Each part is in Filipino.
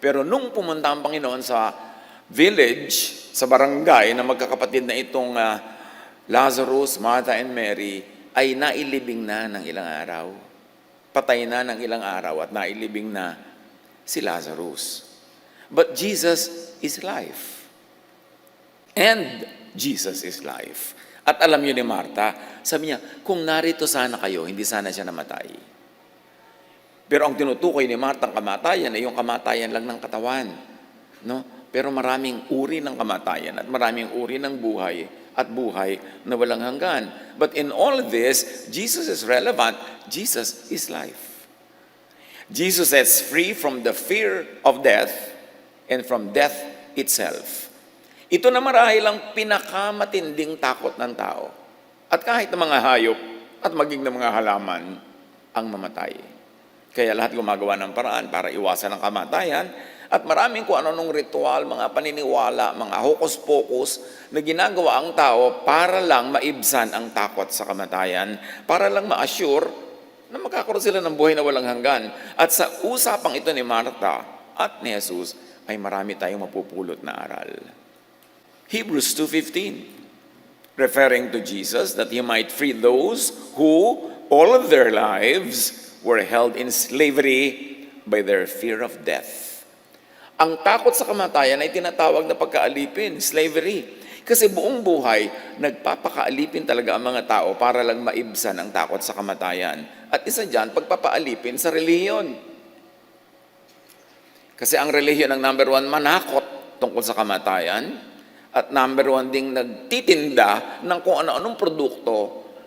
Pero nung pumunta ang Panginoon sa village, sa barangay na magkakapatid na itong Lazarus, Martha, and Mary, ay nailibing na ng ilang araw. Patay na ng ilang araw at nailibing na si Lazarus. But Jesus is life. And Jesus is life. At alam niyo ni Martha, sabi niya, kung narito sana kayo, hindi sana siya namatay. Pero ang tinutukoy ni Martha ang kamatayan ay yung kamatayan lang ng katawan. No? Pero maraming uri ng kamatayan at maraming uri ng buhay at buhay na walang hanggan. But in all this, Jesus is relevant. Jesus is life. Jesus sets free from the fear of death and from death itself. Ito na marahil ang pinakamatinding takot ng tao. At kahit ng mga hayop at maging ng mga halaman ang mamatay. Kaya lahat gumagawa ng paraan para iwasan ang kamatayan at maraming kung ano-anong ritual, mga paniniwala, mga hokus-pokus na ginagawa ang tao para lang maibsan ang takot sa kamatayan, para lang ma-assure na magkakaroon sila ng buhay na walang hanggan. At sa usapang ito ni Martha at ni Jesus ay marami tayong mapupulot na aral. Hebrews 2:15, referring to Jesus that He might free those who all of their lives were held in slavery by their fear of death. Ang takot sa kamatayan ay tinatawag na pagkaalipin, slavery. Kasi buong buhay, nagpapakaalipin talaga ang mga tao para lang maibsan ang takot sa kamatayan. At isa dyan, pagpapaalipin sa relihiyon. Kasi ang relihiyon ang number one manakot tungkol sa kamatayan at number one ding nagtitinda ng kung ano-anong produkto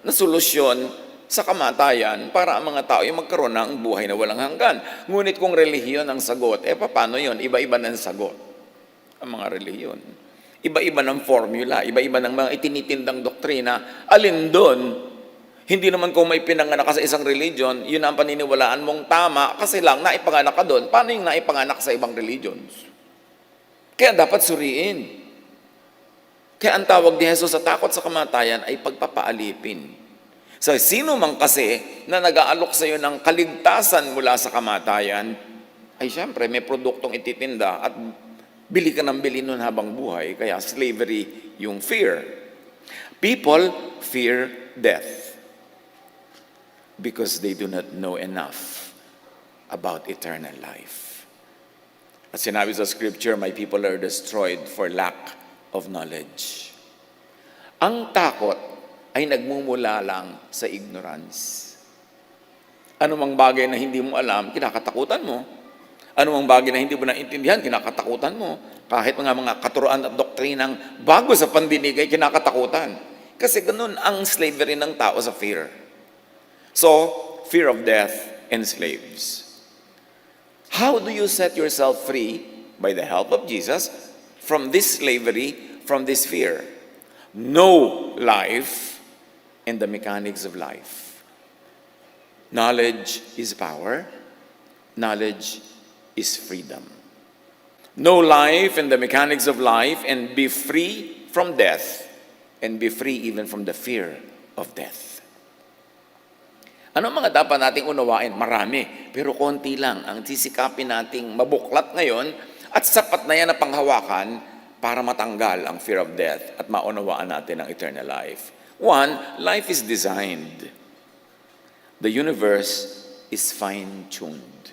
na solusyon sa kamatayan para ang mga tao ay magkaroon ng buhay na walang hanggan. Ngunit kung relihiyon ang sagot, paano yun? Iba-iba ng sagot ang mga relihiyon. Iba-iba ng formula, iba-iba ng mga itinitindang doktrina. Alin doon? Hindi naman kung may pinanganak ka sa isang religion, yun ang paniniwalaan mong tama kasi lang naipanganak ka doon. Paano yung naipanganak sa ibang religions? Kaya dapat suriin. Kaya ang tawag ni Jesus sa takot sa kamatayan ay pagpapaalipin. So, sino man kasi na nag-aalok sa iyo ng kaligtasan mula sa kamatayan, ay siyempre may produktong ititinda at bili ka ng bili nun habang buhay. Kaya slavery yung fear. People fear death because they do not know enough about eternal life. At sinabi sa scripture, my people are destroyed for lack of knowledge. Ang takot ay nagmumula lang sa ignorance. Ano mang bagay na hindi mo alam, kinakatakutan mo. Ano mang bagay na hindi mo naintindihan, kinakatakutan mo. Kahit mga katuruan at doktrinang bago sa pandinig ay kinakatakutan. Kasi ganun ang slavery ng tao sa fear. So, fear of death enslaves. How do you set yourself free by the help of Jesus from this slavery, from this fear? Know life and the mechanics of life. Knowledge is power. Knowledge is freedom. Know life and the mechanics of life and be free from death and be free even from the fear of death. Ano mga dapat nating unawain? Marami, pero konti lang ang sisikapin nating mabuklat ngayon at sapat na yan na panghawakan para matanggal ang fear of death at maunawaan natin ang eternal life. One, life is designed. The universe is fine-tuned.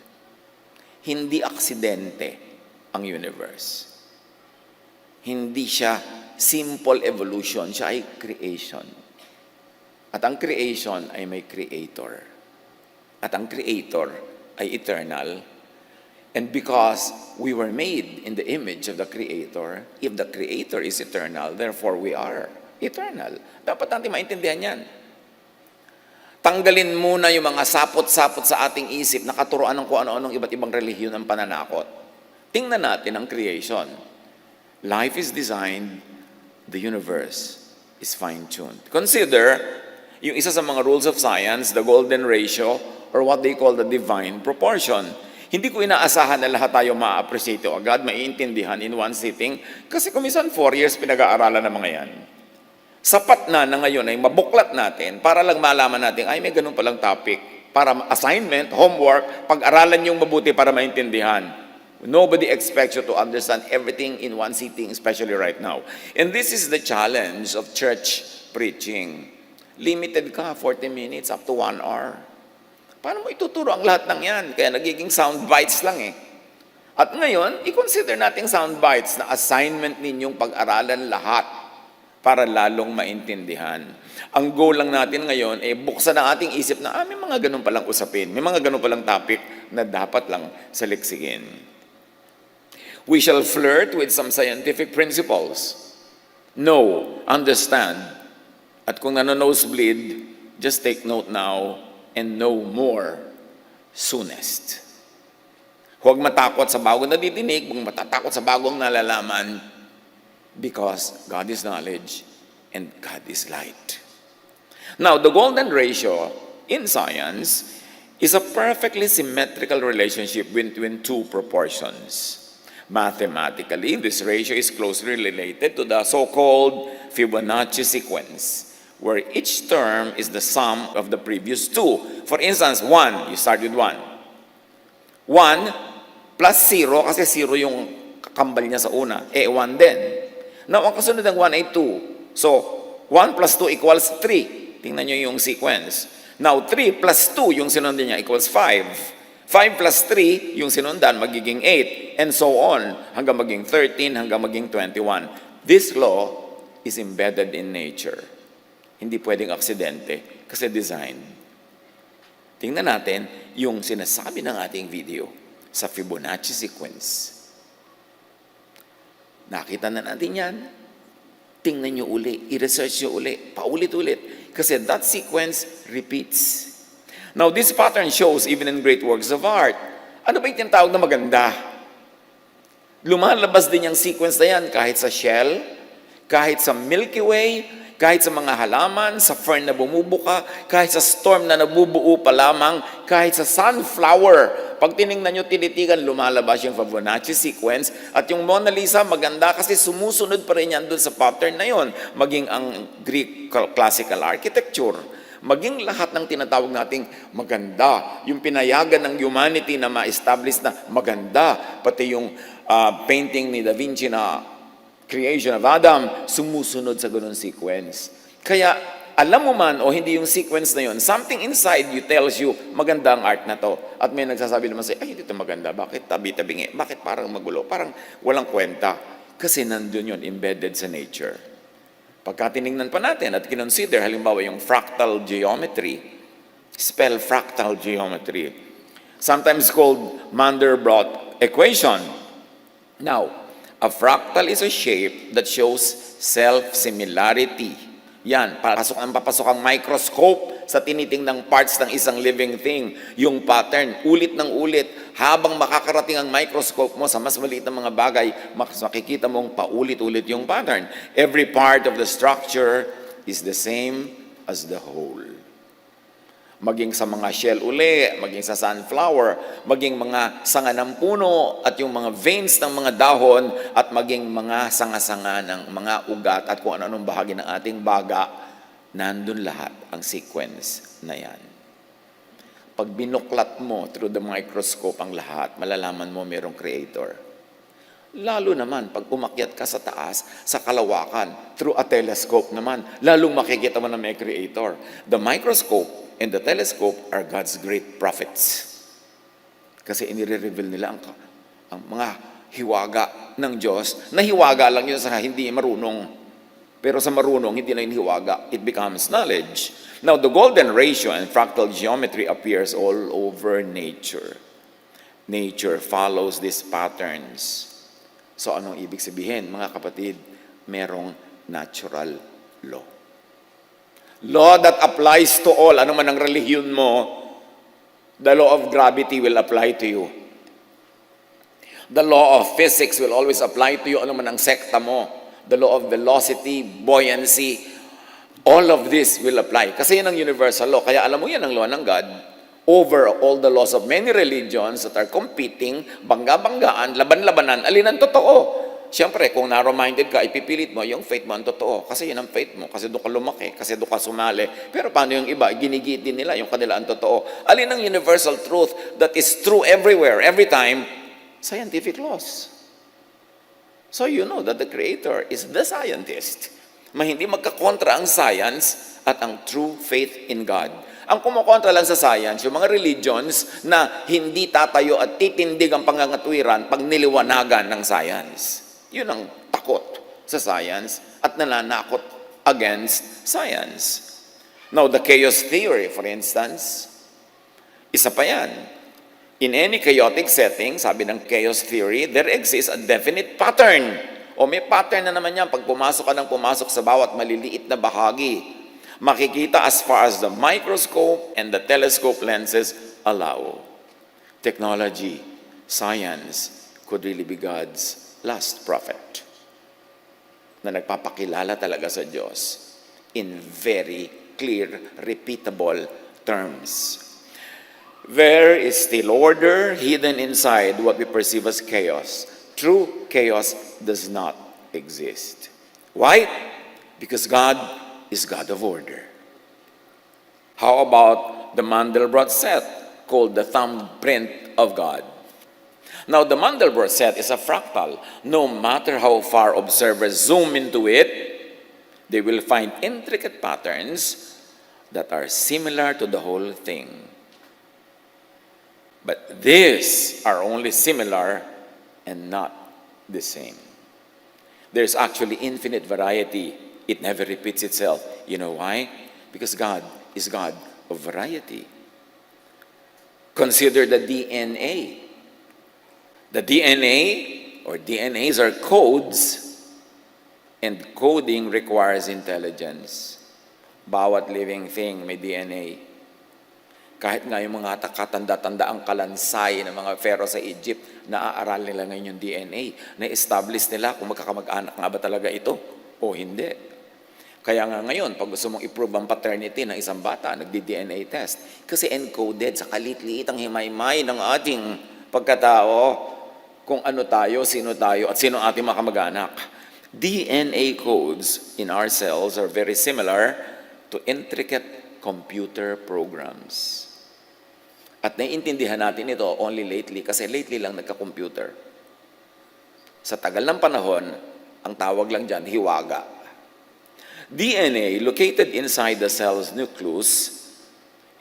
Hindi aksidente ang universe. Hindi siya simple evolution, siya ay creation. At ang creation ay may creator. At ang creator ay eternal. And because we were made in the image of the creator, if the creator is eternal, therefore we are eternal. Dapat natin maintindihan yan. Tanggalin muna yung mga sapot-sapot sa ating isip na katuruan ng kung ano-anong iba't ibang relihiyon ng pananakot. Tingnan natin ang creation. Life is designed, the universe is fine-tuned. Consider yung isa sa mga rules of science, the golden ratio, or what they call the divine proportion. Hindi ko inaasahan na lahat tayo ma-appreciate o agad, maiintindihan in one sitting, kasi kumisan 4 years pinag-aaralan ng mga yan. Sapat na ngayon ay mabuklat natin para lang malaman natin, ay may ganun palang topic. Para assignment, homework, pag-aralan yung mabuti para maintindihan. Nobody expects you to understand everything in one sitting, especially right now. And this is the challenge of church preaching. Limited ka, 40 minutes up to 1 hour. Paano mo ituturo ang lahat ng yan? Kaya nagiging sound bites lang eh. At ngayon, i-consider nating sound bites na assignment ninyong pag-aralan lahat para lalong maintindihan. Ang goal lang natin ngayon ay buksan ang ating isip na may mga ganun palang usapin, may mga ganun palang topic na dapat lang saliksikin. We shall flirt with some scientific principles. Know, understand, at kung nano-nosebleed, just take note now and know more soonest. Huwag matakot sa bagong nadidinig, huwag matatakot sa bagong nalalaman, because God is knowledge and God is light. Now, the golden ratio in science is a perfectly symmetrical relationship between two proportions. Mathematically, this ratio is closely related to the so-called Fibonacci sequence, where each term is the sum of the previous two. For instance, 1, you start with 1. 1 plus 0, kasi 0 yung kakambal niya sa una, 1 din. Now, ang kasunod ng 1 ay 2. So, 1 plus 2 equals 3. Tingnan nyo yung sequence. Now, 3 plus 2, yung sinundan niya, equals 5. 5 plus 3, yung sinundan, magiging 8. And so on, hanggang maging 13, hanggang maging 21. This law is embedded in nature. Hindi pwedeng aksidente, kasi design. Tingnan natin yung sinasabi ng ating video sa Fibonacci sequence. Nakita na natin yan. Tingnan nyo uli, i-research nyo uli, paulit-ulit. Kasi that sequence repeats. Now, this pattern shows even in great works of art. Ano ba yung tinatawag na maganda? Lumalabas din yung sequence na yan kahit sa shell, kahit sa Milky Way, kahit sa mga halaman, sa fern na bumubuka, kahit sa storm na nabubuo pa lamang, kahit sa sunflower. Pag tinignan nyo, tinitigan, lumalabas yung Fibonacci sequence. At yung Mona Lisa, maganda kasi sumusunod pa rin yan doon sa pattern na yon. Maging ang Greek classical architecture. Maging lahat ng tinatawag nating maganda, yung pinayagan ng humanity na ma-establish na maganda, pati yung painting ni Da Vinci na creation of Adam, sumusunod sa ganun sequence. Kaya, alam mo man o hindi yung sequence na yun, something inside you tells you, maganda ang art na to. At may nagsasabi naman sa'yo, hindi ito maganda, bakit tabi-tabingi, bakit parang magulo, parang walang kwenta. Kasi nandun yun, embedded sa nature. Pagka tinignan pa natin at kinonsider, halimbawa yung fractal geometry, spell fractal geometry, sometimes called Mandelbrot equation. Now, a fractal is a shape that shows self-similarity. Yan, papasok ang microscope sa tinitingnang parts ng isang living thing. Yung pattern, ulit ng ulit, habang makakarating ang microscope mo sa mas maliit na mga bagay, makikita mong paulit-ulit yung pattern. Every part of the structure is the same as the whole. Maging sa mga shell uli, maging sa sunflower, maging mga sanga ng puno, at yung mga veins ng mga dahon, at maging mga sanga-sanga ng mga ugat, at kung ano-anong bahagi ng ating baga, nandun lahat ang sequence na yan. Pag binuklat mo through the microscope ang lahat, malalaman mo mayroong creator. Lalo naman, pag umakyat ka sa taas, sa kalawakan, through a telescope naman, lalong makikita mo na may creator. The microscope and the telescope are God's great prophets. Kasi inire-reveal nila ang mga hiwaga ng Diyos, na hiwaga lang yun sa hindi marunong. Pero sa marunong, hindi na yun hiwaga. It becomes knowledge. Now, the golden ratio and fractal geometry appears all over nature. Nature follows these patterns. So, anong ibig sabihin, mga kapatid? Merong natural law. Law that applies to all. Ano man ang relihiyon mo, the law of gravity will apply to you. The law of physics will always apply to you. Ano man ang sekta mo. The law of velocity, buoyancy, all of this will apply. Kasi yan ang universal law. Kaya alam mo yan ang law ng God over all the laws of many religions that are competing, bangga-banggaan, laban-labanan, alin ang totoo. Siyempre, kung narrow-minded ka, ipipilit mo, yung faith mo ang totoo. Kasi yun ang faith mo. Kasi doon ka lumaki. Kasi doon ka sumali. Pero paano yung iba? Ginigit din nila yung kanila ang totoo. Alin ang universal truth that is true everywhere, every time? scientific laws. So you know that the Creator is the scientist. Hindi magkakontra ang science at ang true faith in God. Ang kumukontra lang sa science, yung mga religions na hindi tatayo at titindig ang pangangatwiran pag niliwanagan ng science. Yun ang takot sa science at nananakot against science. Now, the chaos theory, for instance, isa pa yan. In any chaotic setting, sabi ng chaos theory, there exists a definite pattern. O may pattern na naman yan pag pumasok ka ng pumasok sa bawat maliliit na bahagi. Makikita as far as the microscope and the telescope lenses allow. Technology, science could really be God's last prophet na nagpapakilala talaga sa Diyos in very clear, repeatable terms. There is still order hidden inside what we perceive as chaos. True chaos does not exist. Why? Because God is God of order. How about the Mandelbrot set, called the thumbprint of God? Now, the Mandelbrot set is a fractal. No matter how far observers zoom into it, they will find intricate patterns that are similar to the whole thing. But these are only similar and not the same. There's actually infinite variety. It never repeats itself. You know why? Because God is God of variety. Consider the DNA. The DNA or DNAs are codes, and coding requires intelligence. Bawat living thing may DNA. Kahit nga yung mga katanda-tanda ang kalansay ng mga pharaoh sa Egypt, naaaral nila ngayon yung DNA. Na-establish nila kung magkakamag-anak nga ba talaga ito o hindi. Kaya nga ngayon, pag gusto mong i-prove ang paternity ng isang bata, nagdi-DNA test. Kasi encoded sa kalit-liit ang himaymay ng ating pagkatao kung ano tayo, sino tayo, at sino ating mga kamag-anak. DNA codes in our cells are very similar to intricate computer programs. At naiintindihan natin ito only lately kasi lately lang nagka-computer. Sa tagal ng panahon, ang tawag lang dyan, hiwaga. DNA, located inside the cell's nucleus,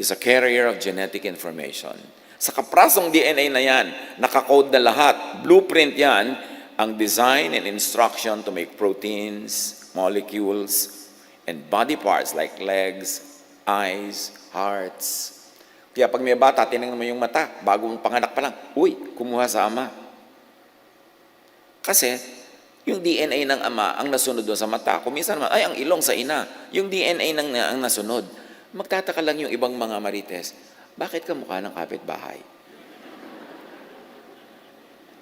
is a carrier of genetic information. Sa kaprasong DNA na yan, nakakode na lahat. Blueprint yan, ang design and instruction to make proteins, molecules, and body parts like legs, eyes, hearts. Kaya pag may bata, tinignan mo yung mata, bagong panganak pa lang, uy, kumuha sa ama. Kasi, yung DNA ng ama ang nasunod doon sa mata. Kung minsan naman, ay, ang ilong sa ina. Yung DNA ang nasunod. Magtataka lang yung ibang mga marites, bakit ka mukha ng kapitbahay?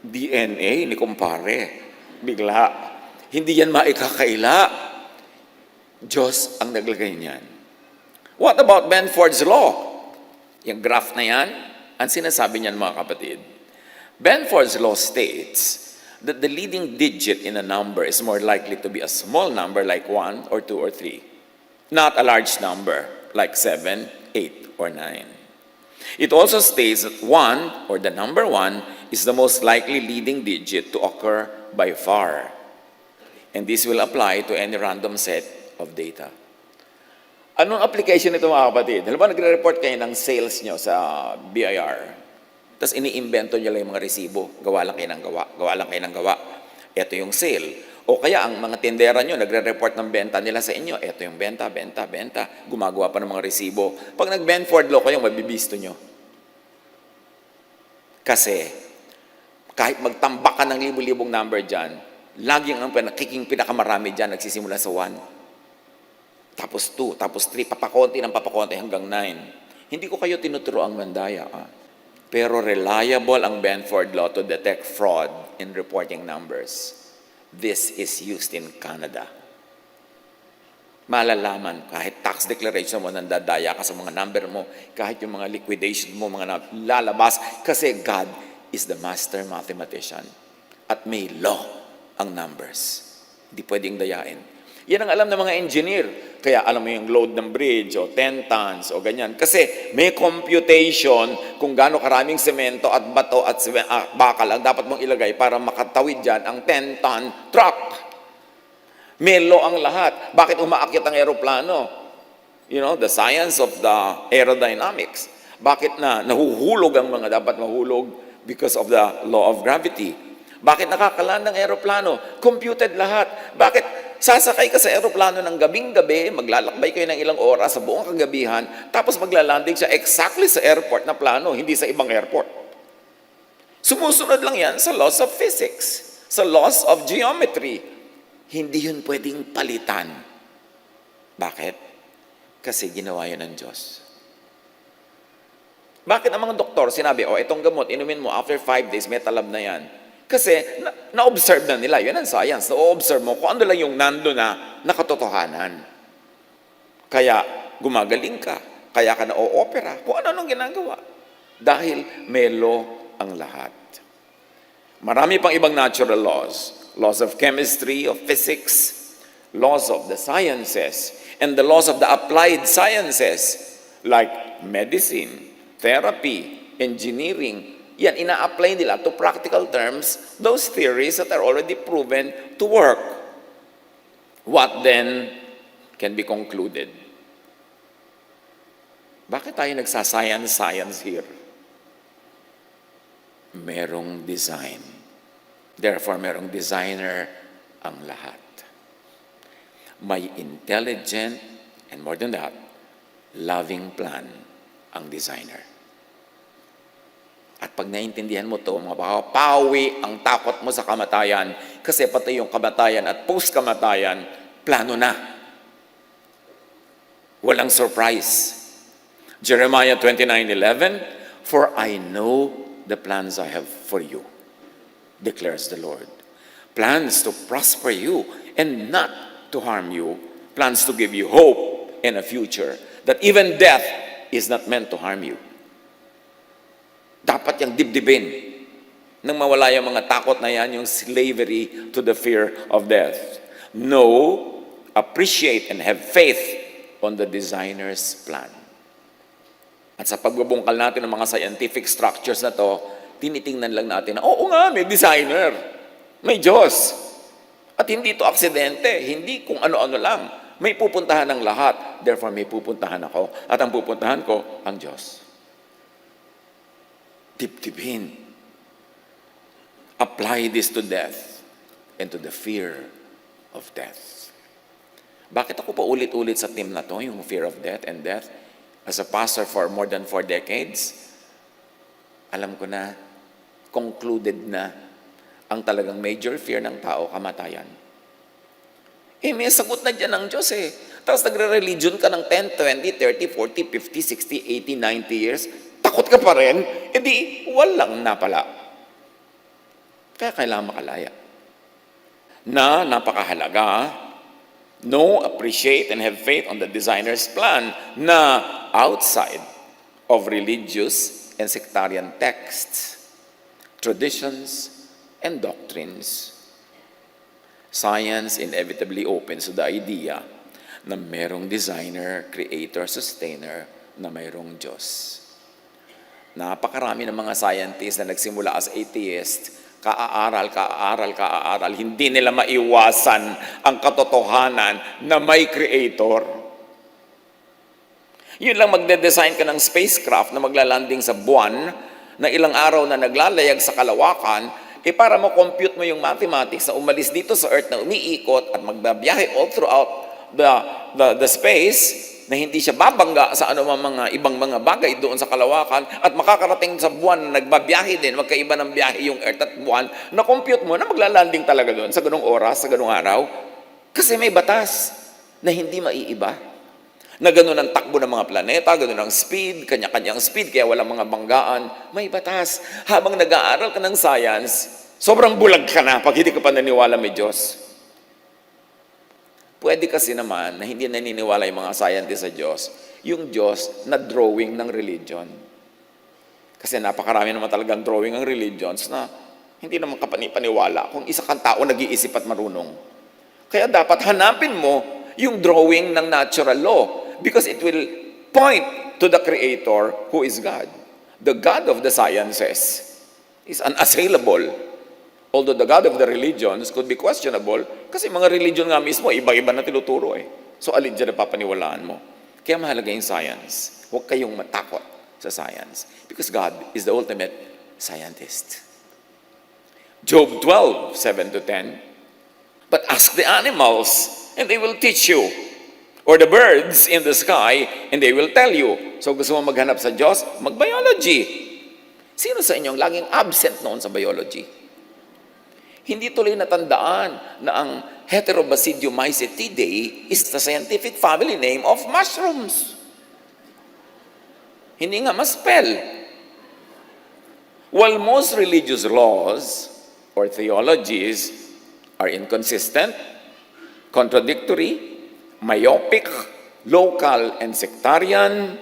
DNA ni kumpare. Bigla. Hindi yan maikakaila. Diyos ang naglagay niyan. What about Benford's Law? Yung graph na yan, ang sinasabi niyan mga kapatid. Benford's Law states that the leading digit in a number is more likely to be a small number like 1 or 2 or 3, not a large number like 7, 8, or 9. It also states that 1, or the number 1, is the most likely leading digit to occur by far. And this will apply to any random set of data. Anong application nito mga kapatid? Halimbawa, nagre-report kayo ng sales nyo sa BIR. Tapos iniimbento nyo lang yung mga resibo. Gawa lang kayo ng gawa. Gawa lang kayo ng gawa. Ito yung sale. O kaya ang mga tindera nyo, nagre-report ng benta nila sa inyo. Ito yung benta, benta, benta. Gumagawa pa ng mga resibo. Pag nag-Benford Law kayo, mabibisto nyo. Kasi, kahit magtambak ka ng libu-libong number dyan, lagi ang pinakamarami dyan, nagsisimula sa 1. Tapos 2, tapos 3, papakonti ng papakonti hanggang 9. Hindi ko kayo tinuturo ang mandaya. Pero reliable ang Benford Law to detect fraud in reporting numbers. This is used in Canada. Malalaman, kahit tax declaration mo, nandadaya ka sa mga number mo, kahit yung mga liquidation mo, mga lalabas, kasi God is the master mathematician. At may law ang numbers. Hindi pwedeng dayain. Yan ang alam ng mga engineer. Kaya alam mo yung load ng bridge o 10 tons o ganyan. Kasi may computation kung gaano karaming semento at bato at bakal ang dapat mong ilagay para makatawid dyan ang 10-ton truck. Melo ang lahat. Bakit umaakyat ang eroplano? You know, the science of the aerodynamics. Bakit na nahuhulog ang mga dapat mahulog? Because of the law of gravity. Bakit nakakaland ng eroplano? Computed lahat. Bakit sasakay ka sa eroplano ng gabing-gabi, maglalakbay kayo ng ilang oras sa buong kagabihan, tapos maglalanding siya exactly sa airport na plano, hindi sa ibang airport. Sumusunod lang yan sa laws of physics, sa laws of geometry. Hindi yun pwedeng palitan. Bakit? Kasi ginawa yun ng Diyos. Bakit ang mga doktor sinabi, itong gamot, inumin mo, after 5 days, may talab na yan. Kasi na-observe na nila, yun ang science, na-observe mo kung ano lang yung nando na nakatotohanan. Kaya gumagaling ka, kaya ka na-o-opera, kung ano nang ginagawa. Dahil may law ang lahat. Marami pang ibang natural laws. Laws of chemistry, of physics, laws of the sciences, and the laws of the applied sciences, like medicine, therapy, engineering. Yan, ina-apply nila to practical terms, those theories that are already proven to work. What then can be concluded? Bakit tayo nagsascience here? Merong design. Therefore, merong designer ang lahat. May intelligent, and more than that, loving plan ang designer. At pag naintindihan mo to, mga pawi ang takot mo sa kamatayan, kasi pati yung kamatayan at post-kamatayan, plano na. Walang surprise. Jeremiah 29:11, "For I know the plans I have for you, declares the Lord. Plans to prosper you and not to harm you, plans to give you hope and a future, that even death is not meant to harm you." Dapat yung dibdibin. Nang mawala yung mga takot na yan, yung slavery to the fear of death. Know, appreciate, and have faith on the designer's plan. At sa pagbubungkal natin ng mga scientific structures na to, tinitingnan lang natin na, oo nga, may designer. May Diyos. At hindi to aksidente. Hindi kung ano-ano lang. May pupuntahan ng lahat. Therefore, may pupuntahan ako. At ang pupuntahan ko, ang Diyos. Dibdibin. Apply this to death and to the fear of death. Bakit ako pa ulit-ulit sa team na to, yung fear of death and death? As a pastor for more than 4 decades, alam ko na, concluded na, ang talagang major fear ng tao, kamatayan. May sagot na dyan ng Diyos eh. Tapos nagre-religion ka ng 10, 20, 30, 40, 50, 60, 80, 90 years, takot ka pa rin, edi walang napala. Kaya kailangan makalaya. Na napakahalaga, know, appreciate, and have faith on the designer's plan na outside of religious and sectarian texts, traditions, and doctrines. Science inevitably opens to the idea na mayroong designer, creator, sustainer, na mayroong Diyos. Napakarami ng mga scientists na nagsimula as atheist, kaaral, hindi nila maiwasan ang katotohanan na may creator. Yun lang magde-design ka ng spacecraft na maglalanding sa buwan, na ilang araw na naglalayag sa kalawakan, para ma-compute mo yung mathematics na umalis dito sa Earth na umiikot at magbabiyahe all throughout the space, na hindi siya babangga sa mga ibang mga bagay doon sa kalawakan at makakarating sa buwan na nagbabiyahe din, magkaiba ng biyahe yung Earth at buwan, na-compute mo na maglalanding talaga doon sa ganung oras, sa ganung araw. Kasi may batas na hindi maiiba. Na ganun ang takbo ng mga planeta, ganun ang speed, kanya-kanyang speed, kaya walang mga banggaan. May batas. Habang nag-aaral ka ng science, sobrang bulag ka na pag hindi ka pa naniwala may Diyos. Pwede kasi naman na hindi naniniwala yung mga scientists sa Diyos, yung Diyos na drawing ng religion. Kasi napakarami naman talagang drawing ang religions na hindi naman kapani-paniwala kung isa kang tao nag-iisip at marunong. Kaya dapat hanapin mo yung drawing ng natural law because it will point to the Creator who is God. The God of the sciences is unassailable. Although the God of the religions could be questionable kasi mga religion nga mismo, iba-iba na tinuturo eh. So alin dyan na papaniwalaan mo? Kaya mahalaga yung science. Huwag kayong matakot sa science because God is the ultimate scientist. Job 12, 7 to 10. But ask the animals, and they will teach you. Or the birds in the sky, and they will tell you. So gusto mo maghanap sa Diyos? Mag-biology. Sino sa inyong laging absent noon sa biology? Hindi tuloy natandaan na ang Heterobasidiomycetidae is the scientific family name of mushrooms. Hindi nga ma-spell. While most religious laws or theologies are inconsistent, contradictory, myopic, local, and sectarian,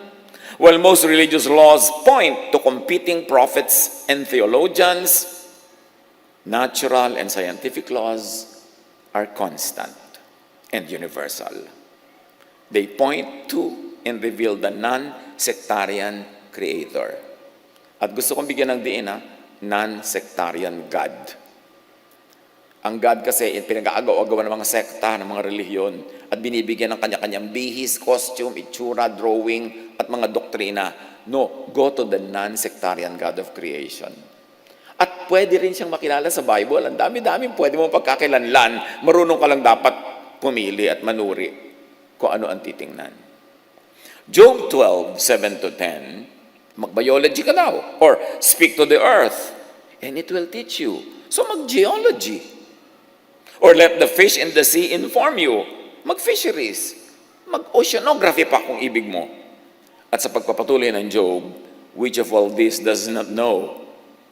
while most religious laws point to competing prophets and theologians, natural and scientific laws are constant and universal. They point to and reveal the non-sectarian Creator. At gusto kong bigyan ng diin non-sectarian God. Ang God kasi, pinag-aagaw-agaw ng mga sekta, ng mga relihiyon, at binibigyan ng kanya-kanyang bihis, costume, itsura, drawing, at mga doktrina. No, go to the non-sectarian God of creation. At pwede rin siyang makilala sa Bible. Ang dami-dami pwede mo pagkakilanlan. Marunong ka lang dapat pumili at manuri kung ano ang titingnan. Job 12, 7 to 10, mag-biology ka daw. Or speak to the earth, and it will teach you. So mag-geology. Or let the fish in the sea inform you. Mag-fisheries. Mag-oceanography pa kung ibig mo. At sa pagpapatuloy ng Job, which of all this does not know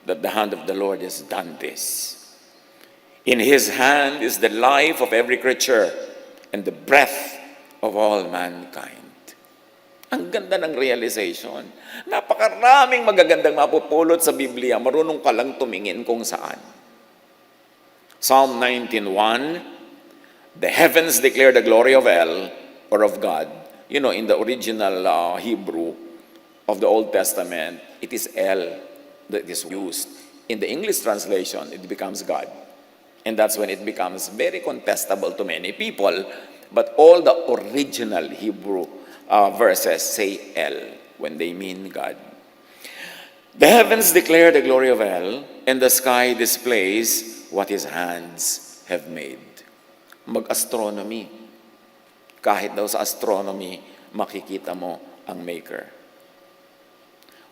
that the hand of the Lord has done this? In His hand is the life of every creature and the breath of all mankind. Ang ganda ng realization. Napakaraming magagandang mapupulot sa Biblia. Marunong ka lang tumingin kung saan. Psalm 19:1, the heavens declare the glory of El, or of God. You know, in the original Hebrew of the Old Testament, it is El that is used. In the English translation, it becomes God. And that's when it becomes very contestable to many people. But all the original Hebrew verses say El when they mean God. The heavens declare the glory of El, and the sky displays what His hands have made. Mag-astronomy. Kahit daw sa astronomy, makikita mo ang Maker.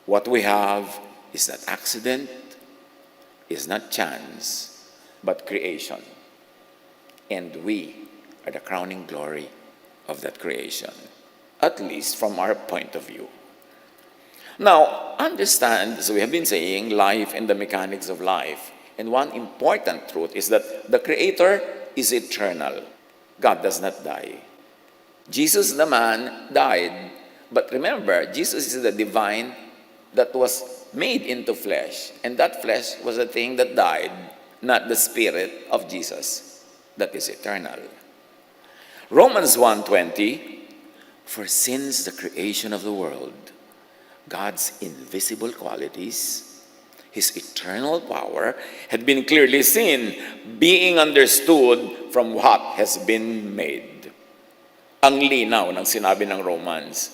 What we have is not accident, is not chance, but creation. And we are the crowning glory of that creation, at least from our point of view. Now, understand, as we have been saying, life and the mechanics of life. And one important truth is that the Creator is eternal. God does not die. Jesus, the man, died. But remember, Jesus is the divine that was made into flesh. And that flesh was a thing that died, not the spirit of Jesus that is eternal. Romans 1:20, for since the creation of the world, God's invisible qualities, His eternal power, had been clearly seen, being understood from what has been made. Ang linaw ng sinabi ng Romans,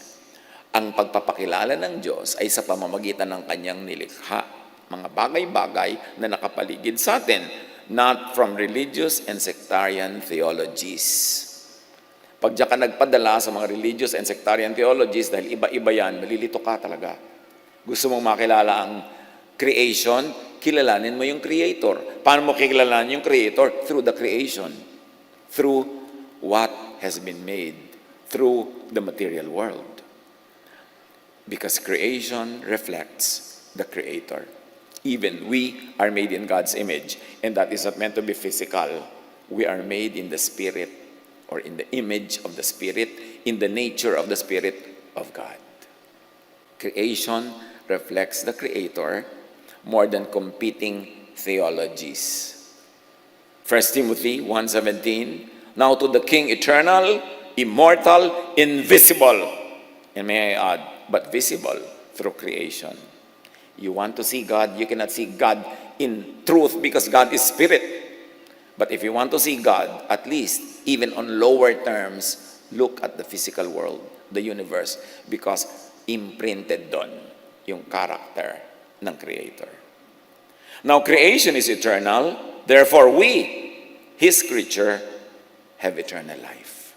ang pagpapakilala ng Diyos ay sa pamamagitan ng Kanyang nilikha, mga bagay-bagay na nakapaligid sa atin, not from religious and sectarian theologies. Pag diyan ka nagpadala sa mga religious and sectarian theologies, dahil iba-iba yan, malilito ka talaga. Gusto mong makilala ang creation, kilalanin mo yung Creator. Paano mo kilalanin yung Creator? Through the creation. Through what has been made. Through the material world. Because creation reflects the Creator. Even we are made in God's image. And that is not meant to be physical. We are made in the Spirit, or in the image of the Spirit, in the nature of the Spirit of God. Creation reflects the Creator more than competing theologies. 1 Timothy 1:17, now to the King eternal, immortal, invisible. And may I add, but visible through creation. You want to see God, you cannot see God in truth because God is spirit. But if you want to see God, at least, even on lower terms, look at the physical world, the universe, because imprinted doon yung character ng Creator. Now, creation is eternal, therefore we, His creature, have eternal life.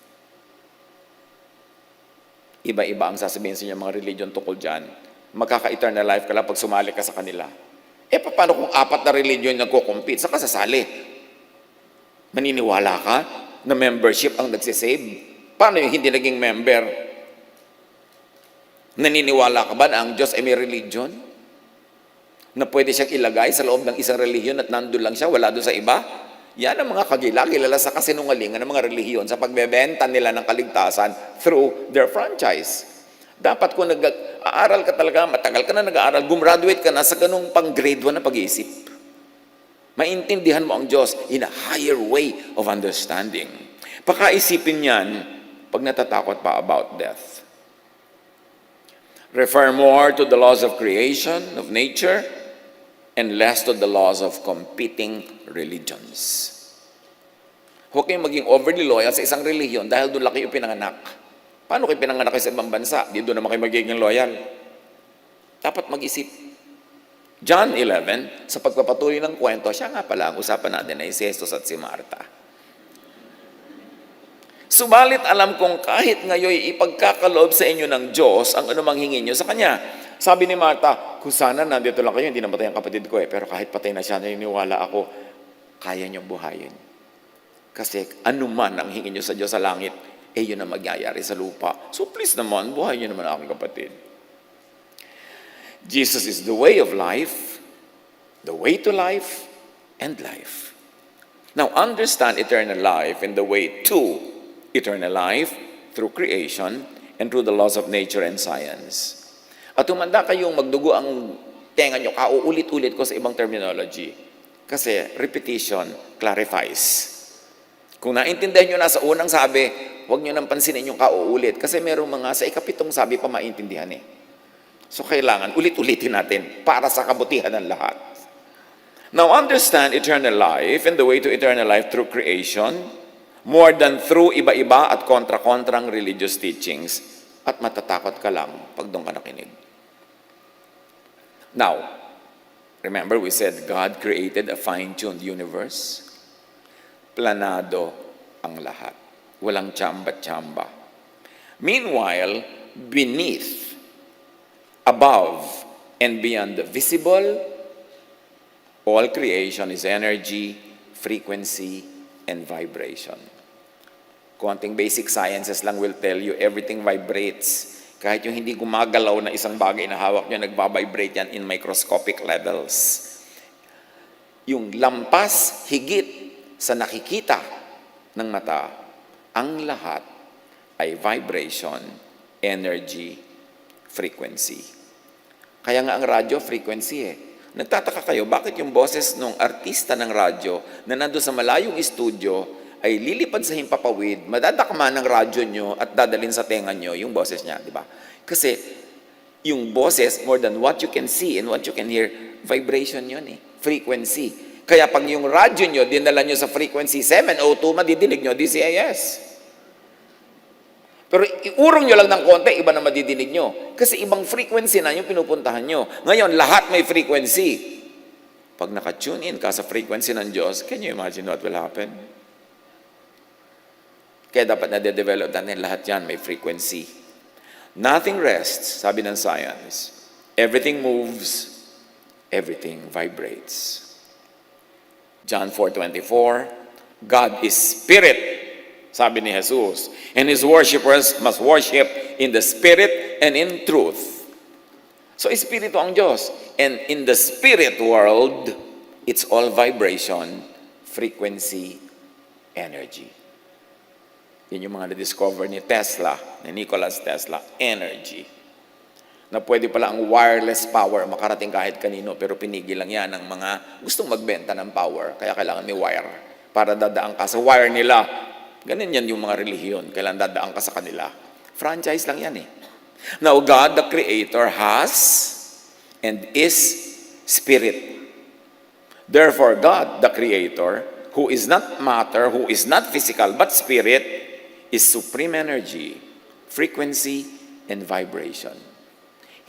Iba-iba ang sasabihin sa inyo mga religion tungkol dyan. Magkaka-eternal life ka lang pag sumali ka sa kanila. Paano kung 4 na religion nagko-compete? Saka sasali? Maniniwala ka na membership ang nagsisave? Paano yung hindi naging member? Naniniwala ka ba na ang Diyos ay may religion? Na pwede siyang ilagay sa loob ng isang relihiyon at nandun lang siya, wala doon sa iba? Yan ang mga kilala sa kasinungalingan ng mga relihiyon sa pagbebenta nila ng kaligtasan through their franchise. Dapat kung nag-aaral ka talaga, matagal ka na nag-aaral, gumraduate ka na sa ganung pang grade 1 na pag-iisip. Maintindihan mo ang Diyos in a higher way of understanding. Pakaisipin yan pag natatakot pa about death. Refer more to the laws of creation, of nature, and less to the laws of competing religions. Huwag kayong maging overly loyal sa isang relihiyon dahil doon laki yung pinanganak. Paano kayo pinanganak sa ibang bansa? Di doon naman kayo magiging loyal. Dapat mag-isip. John 11, sa pagpapatuloy ng kwento, siya nga pala ang usapan natin ay si Jesus at si Marta. Subalit alam kong kahit ngayon ipagkakaloob sa inyo ng Diyos ang anumang hingin nyo sa Kanya. Sabi ni Marta, kung sana nandito lang kayo, hindi namatay ang kapatid ko pero kahit patay na siya, naniniwala ako, kaya niyong buhayin. Kasi anuman ang hingin nyo sa Diyos sa langit, yun ang magyayari sa lupa. So please naman, buhayin niyo naman aking kapatid. Jesus is the way of life, the way to life, and life. Now understand eternal life and the way to eternal life through creation and through the laws of nature and science. At tumanda kayong magdugo ang tenga nyo, kauulit-ulit ko sa ibang terminology. Kasi repetition clarifies. Kung naintindihan nyo na sa unang sabi, huwag nyo nang pansinin yung kauulit. Kasi merong mga sa ikapitong sabi pa maintindihan eh. So kailangan ulit-ulitin natin para sa kabutihan ng lahat. Now understand eternal life and the way to eternal life through creation, more than through iba-iba at kontra-kontrang religious teachings. At matatakot ka lang pag doon ka nakinig. Now, remember we said God created a fine-tuned universe? Planado ang lahat. Walang tsamba-tsamba. Meanwhile, beneath, above, and beyond the visible, all creation is energy, frequency, and vibration. Konting basic sciences lang will tell you everything vibrates. Kahit yung hindi gumagalaw na isang bagay na hawak nyo, nagbabibrate yan in microscopic levels. Yung lampas, higit sa nakikita ng mata, ang lahat ay vibration, energy, frequency. Kaya nga ang radyo, frequency eh. Nagtataka kayo, bakit yung boses ng artista ng radyo na nandun sa malayong studio ay lilipad sa himpapawid, madadakma ng radyo nyo at dadalhin sa tenga nyo yung boses niya, di ba? Kasi yung boses, more than what you can see and what you can hear, vibration yun eh, frequency. Kaya pag yung radyo nyo, dinala nyo sa frequency 702, madidinig nyo DCIS. Pero iurong nyo lang ng konti, iba na madidinig nyo. Kasi ibang frequency na yung pinupuntahan nyo. Ngayon, lahat may frequency. Pag naka-tune in ka sa frequency ng Diyos, can you imagine what will happen? Kaya dapat na-develop natin lahat yan, may frequency. Nothing rests, sabi ng science. Everything moves, everything vibrates. John 4:24, God is spirit, sabi ni Jesus, and His worshipers must worship in the spirit and in truth. So, espiritu ang Diyos. And in the spirit world, it's all vibration, frequency, energy. Yun yung mga na-discover ni Tesla, ni Nikola Tesla, energy. Na pwede pala ang wireless power makarating kahit kanino, pero pinigil lang yan ng mga gustong magbenta ng power. Kaya kailangan may wire para dadaan ka sa wire nila Ganun yan yung mga relihiyon. Kailan dadaan ka sa kanila. Franchise lang yan eh. Now, God, the Creator, has and is Spirit. Therefore, God, the Creator, who is not matter, who is not physical, but Spirit, is supreme energy, frequency, and vibration.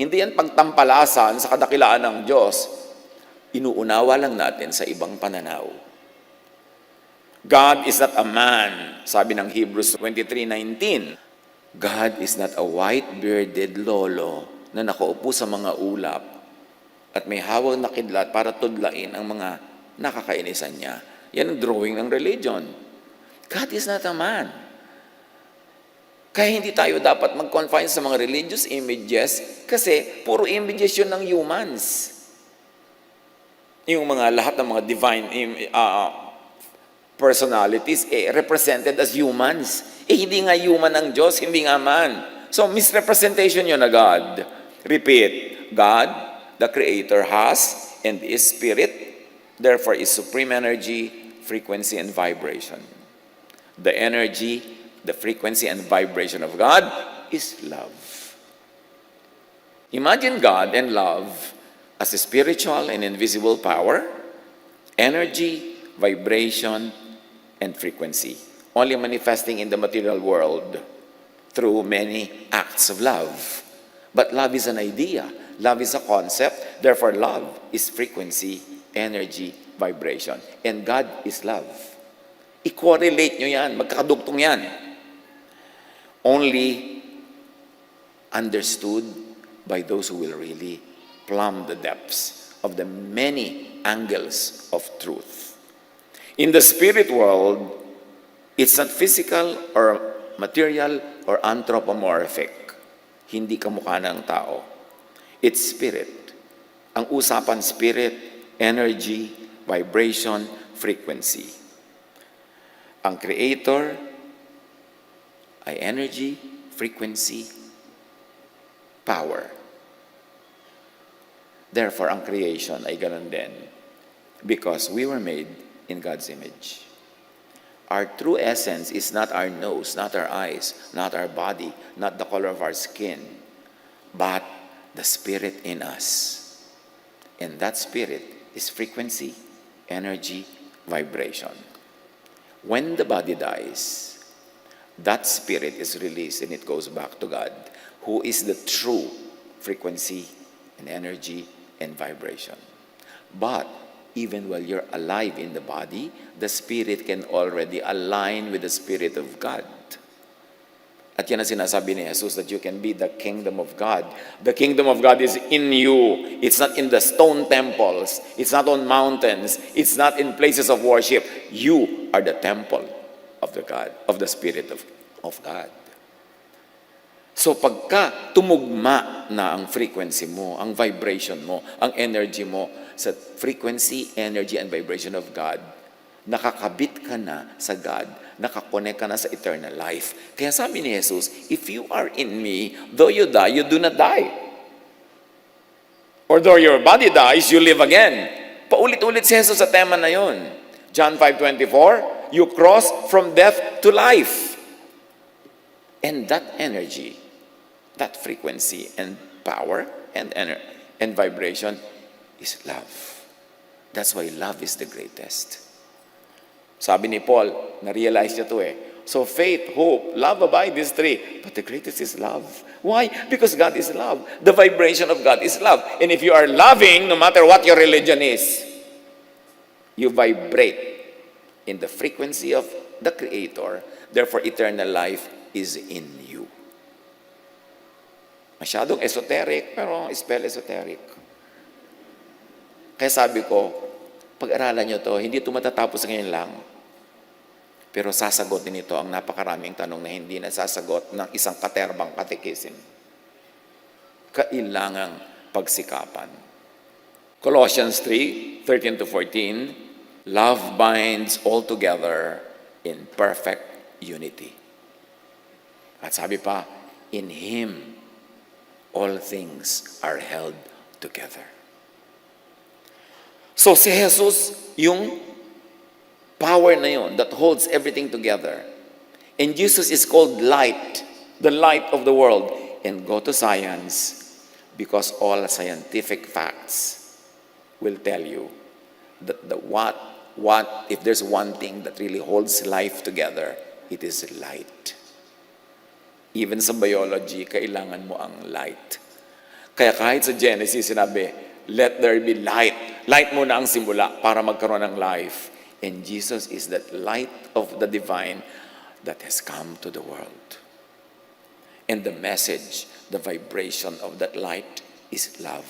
Hindi yan pagtampalasan sa kadakilaan ng Diyos. Inuunawa lang natin sa ibang pananaw. God is not a man, sabi ng Hebrews 23:19. God is not a white-bearded lolo na nakaupo sa mga ulap at may hawak na kidlat para tudlain ang mga nakakainisan niya. Yan ang drawing ng religion. God is not a man. Kaya hindi tayo dapat mag-confine sa mga religious images kasi puro images yun ng humans. Yung mga lahat ng mga divine personalities represented as humans. Hindi nga human ang Diyos, hindi nga man. So, misrepresentation yun na God. Repeat, God, the Creator, has and is Spirit, therefore is supreme energy, frequency, and vibration. The energy, the frequency, and vibration of God is love. Imagine God and love as a spiritual and invisible power, energy, vibration, and frequency, only manifesting in the material world through many acts of love. But love is an idea. Love is a concept. Therefore, love is frequency, energy, vibration. And God is love. I-correlate nyo yan. Magkakadugtong yan. Only understood by those who will really plumb the depths of the many angles of truth. In the spirit world, it's not physical or material or anthropomorphic. Hindi kamukha ng tao. It's spirit. Ang usapan spirit, energy, vibration, frequency. Ang creator ay energy, frequency, power. Therefore, ang creation ay ganun din because we were made in God's image. Our true essence is not our nose, not our eyes, not our body, not the color of our skin, but the spirit in us. And that spirit is frequency, energy, vibration. When the body dies, that spirit is released and it goes back to God, who is the true frequency and energy and vibration. But even while you're alive in the body, the spirit can already align with the Spirit of God. At yan ang sinasabi ni Jesus, that you can be the kingdom of God. The kingdom of God is in you. It's not in the stone temples. It's not on mountains. It's not in places of worship. You are the temple of the God, of the Spirit of God. So pagka tumugma na ang frequency mo, ang vibration mo, ang energy mo sa frequency, energy, and vibration of God, nakakabit ka na sa God, nakakonect ka na sa eternal life. Kaya sabi ni Jesus, if you are in me, though you die, you do not die. Or though your body dies, you live again. Paulit-ulit si Jesus sa tema na yon. John 5:24, you cross from death to life. And that energy, that frequency and power and vibration is love. That's why love is the greatest. Sabi ni Paul, na-realize niya to So faith, hope, love abide, these three. But the greatest is love. Why? Because God is love. The vibration of God is love. And if you are loving, no matter what your religion is, you vibrate in the frequency of the Creator. Therefore, eternal life is in you. Masyadong esoteric, pero spell esoteric. Kaya sabi ko, pag-aralan nyo to, hindi ito matatapos ngayon lang. Pero sasagutin ito ang napakaraming tanong na hindi nasasagot ng isang katerbang katekisim. Kailangang pagsikapan. Colossians 3:13-14, love binds all together in perfect unity. At sabi pa, in Him, all things are held together. So si Jesus, yung power na yun that holds everything together, And Jesus is called light, the light of the world. And go to science, because all scientific facts will tell you that what if there's one thing that really holds life together, it is light. Even sa biology, kailangan mo ang light. Kaya kahit sa Genesis, sinabi, let there be light. Light muna ang simula para magkaroon ng life. And Jesus is that light of the divine that has come to the world. And the message, the vibration of that light is love.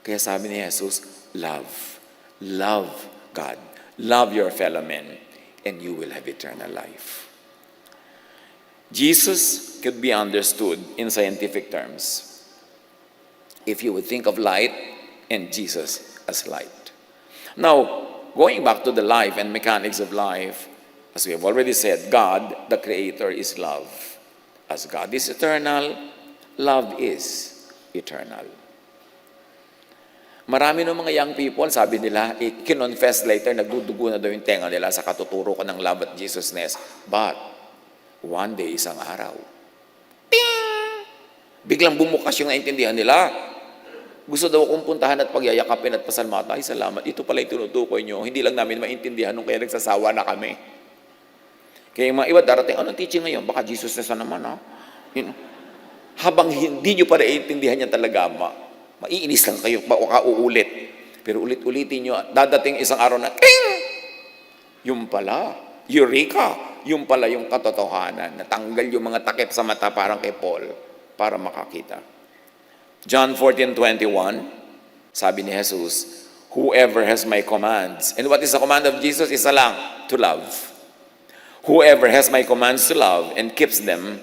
Kaya sabi ni Jesus, love. Love God. Love your fellow men, and you will have eternal life. Jesus could be understood in scientific terms if you would think of light and Jesus as light. Now, going back to the life and mechanics of life, as we have already said, God, the Creator, is love. As God is eternal, love is eternal. Marami ng mga young people, sabi nila, kinonfess later, nagdudugo na daw yung tenga nila sa katuturo ko ng love at Jesusness. But, one day, isang araw, ping! Biglang bumukas yung naintindihan nila. Gusto daw akong puntahan at pagyayakapin at pasalamatan. Ay, salamat. Ito pala yung tinutukoy nyo. Hindi lang namin maintindihan nung kaya nagsasawa na kami. Kaya yung mga iba darating, anong teaching ngayon? Baka Jesus na naman, ha? You know, habang hindi nyo pa naiintindihan niya talaga, maiinis lang kayo, baka uulit. Pero ulit-ulitin nyo, dadating isang araw na, ting! Yung pala, Eureka! Yung pala yung katotohanan. Natanggal yung mga takip sa mata parang kay Paul para makakita. John 14:21, sabi ni Jesus, whoever has my commands. And what is the command of Jesus? Isa lang, to love. Whoever has my commands to love and keeps them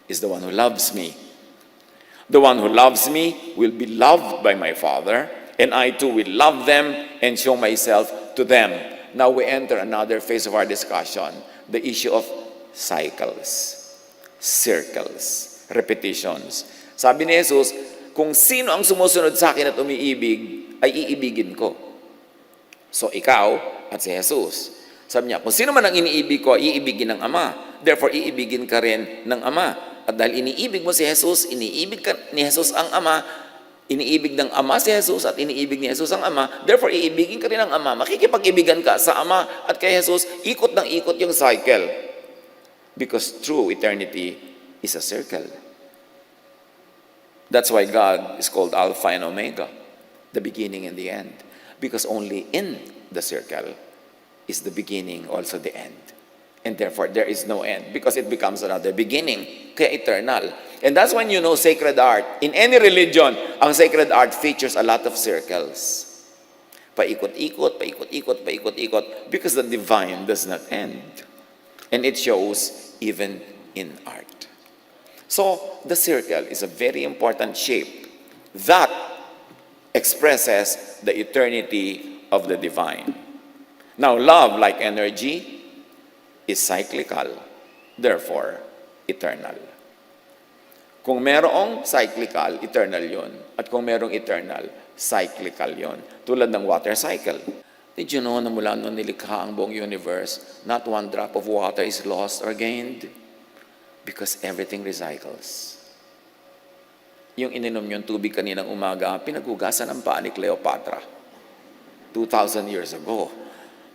is the one who loves me. The one who loves me will be loved by my Father, and I too will love them and show myself to them. Now we enter another phase of our discussion, the issue of cycles, circles, repetitions. Sabi ni Jesus, kung sino ang sumusunod sa akin at umiibig, ay iibigin ko. So ikaw at si Jesus. Sabi niya, kung sino man ang iniibig ko, iibigin ng Ama. Therefore, iibigin ka rin ng Ama. At dahil iniibig mo si Jesus, iniibig ka ni Jesus ang Ama, iniibig ng Ama si Jesus at iniibig ni Jesus ang Ama, therefore, iibigin ka rin ng Ama. Makikipag-ibigan ka sa Ama at kay Jesus, ikot ng ikot yung cycle. Because true eternity is a circle. That's why God is called Alpha and Omega, the beginning and the end. Because only in the circle is the beginning, also the end. And therefore, there is no end because it becomes another beginning, kaya eternal. And that's when you know sacred art. In any religion, ang sacred art features a lot of circles. Paikot-ikot, paikot-ikot, paikot-ikot, because the divine does not end. And it shows even in art. So, the circle is a very important shape that expresses the eternity of the divine. Now, love, like energy, is cyclical, therefore, eternal. Kung merong cyclical, eternal yon. At kung merong eternal, cyclical yon. Tulad ng water cycle. Did you know na mula nung nilikha ang buong universe, not one drop of water is lost or gained? Because everything recycles. Yung ininom yung tubig kaninang umaga, pinaghugasan ang paa ni Cleopatra. 2,000 years ago.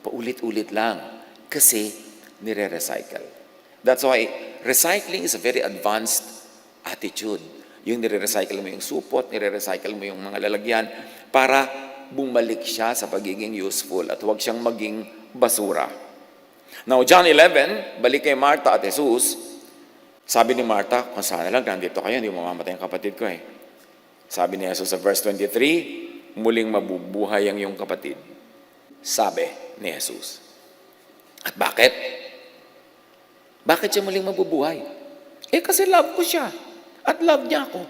Paulit-ulit lang. Kasi nire-recycle. That's why recycling is a very advanced attitude. Yung nire-recycle mo yung supot, nire-recycle mo yung mga lalagyan para bumalik siya sa pagiging useful at huwag siyang maging basura. Now, John 11, balik kay Martha at Jesus, sabi ni Martha, kung sana lang nandito kayo, hindi mamamatay ang kapatid ko eh. Sabi ni Jesus sa verse 23, muling mabubuhay ang iyong kapatid. Sabi ni Jesus. At bakit? Bakit siya muling mabubuhay? Kasi love ko siya. At love niya ako.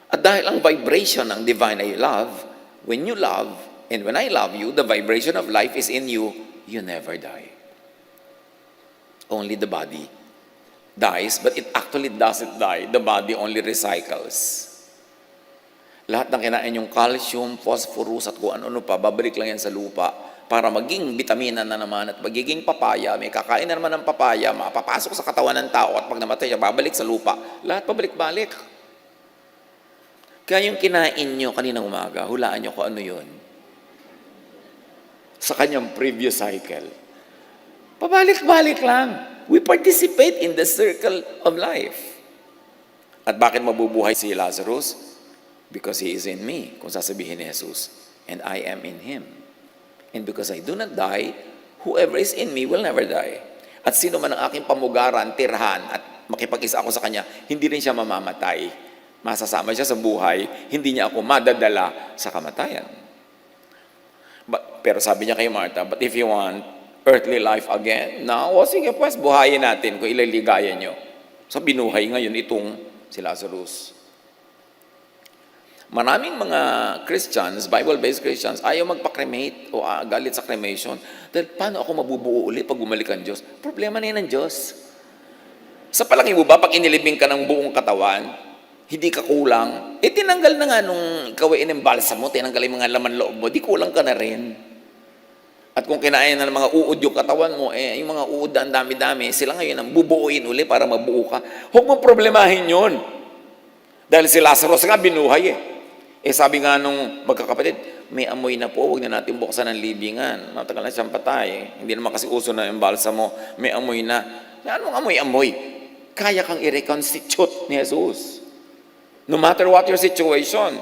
At dahil ang vibration ng divine ay love, when you love, and when I love you, the vibration of life is in you, you never die. Only the body dies, but it actually doesn't die. The body only recycles. Lahat ng kinain yung calcium, phosphorus, at kung ano-ano pa, babalik lang yan sa lupa para maging bitamina na naman at magiging papaya, may kakain na naman ng papaya, mapapasok sa katawan ng tao at pag namatay siya, babalik sa lupa. Lahat pabalik-balik. Kaya yung kinain nyo kaninang umaga, hulaan nyo kung ano yun. Sa kanyang previous cycle. Pabalik-balik lang. We participate in the circle of life. At bakit mabubuhay si Lazarus? Because he is in me, kung sasabihin ni Jesus. And I am in him. And because I do not die, whoever is in me will never die. At sino man ang aking pamugaran, tirhan, at makipag-isa ako sa kanya, hindi rin siya mamamatay. Masasama siya sa buhay, hindi niya ako madadala sa kamatayan. Pero sabi niya kay Martha, but if you want earthly life again, now, sige pues, buhayin natin kung ililigaya niyo. So binuhay ngayon itong si Lazarus. Maraming mga Christians, Bible-based Christians, ayaw magpa-cremate o galit sa cremation. Dahil paano ako mabubuo uli pag bumalik ang Diyos? Problema na yun ng Diyos. Sa palagay mo ba, pag inilibing ka ng buong katawan, hindi ka kulang, tinanggal na nga nung ikaw ay inimbalsa mo, tinanggal yung mga laman loob mo, di kulang ka na rin. At kung kinain na ng mga uod yung katawan mo, yung mga uod ang dami-dami, sila ngayon ang bubuuin uli para mabuo ka. Huwag mong problemahin yun. Dahil si Lazarus nga binuhay sabi nga nung magkakapatid, may amoy na po, huwag na natin buksan ang libingan. Matagal na siyang patay. Hindi naman kasi uso na yung balsa mo, may amoy na. Anong amoy-amoy? Kaya kang i-reconstitute ni Jesus. No matter what your situation.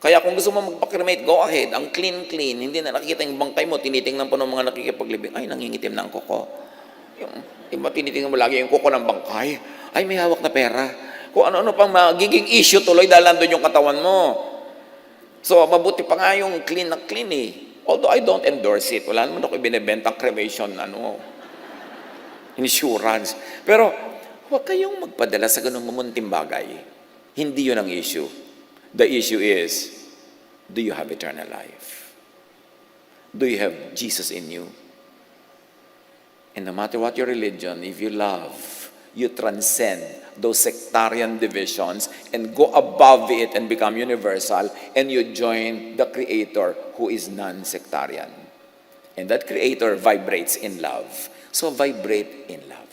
Kaya kung gusto mo magpa-cremate, go ahead. Ang clean-clean, hindi na nakikita yung bangkay mo, tinitingnan po ng mga nakikipaglibing, ay, nangingitim na ang kuko. Yung iba, tinitingnan mo lagi yung kuko ng bangkay. Ay, may hawak na pera. Kung ano-ano pang magiging issue tuloy dahil nandun yung katawan mo. So, mabuti pa nga yung clean na clean Although I don't endorse it. Wala naman ako ibinibentang cremation, insurance. Pero, huwag kayong magpadala sa ganung mamunting bagay. Hindi yun ang issue. The issue is, do you have eternal life? Do you have Jesus in you? And no matter what your religion, if you love, you transcend those sectarian divisions and go above it and become universal, and you join the Creator who is non-sectarian. And that Creator vibrates in love. So vibrate in love.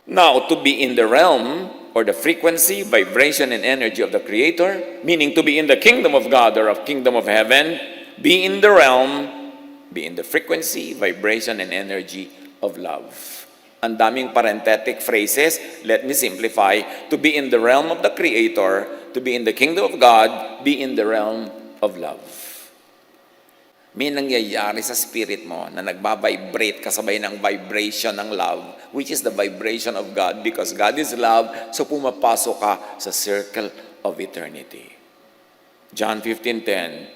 Now, to be in the realm or the frequency, vibration, and energy of the Creator, meaning to be in the kingdom of God or of kingdom of heaven, be in the realm, be in the frequency, vibration, and energy of love. Ang daming parenthetic phrases. Let me simplify. To be in the realm of the Creator, to be in the kingdom of God, be in the realm of love. May nangyayari sa spirit mo na nagbabibrate kasabay ng vibration ng love, which is the vibration of God, because God is love, so pumapasok ka sa circle of eternity. John 15:10,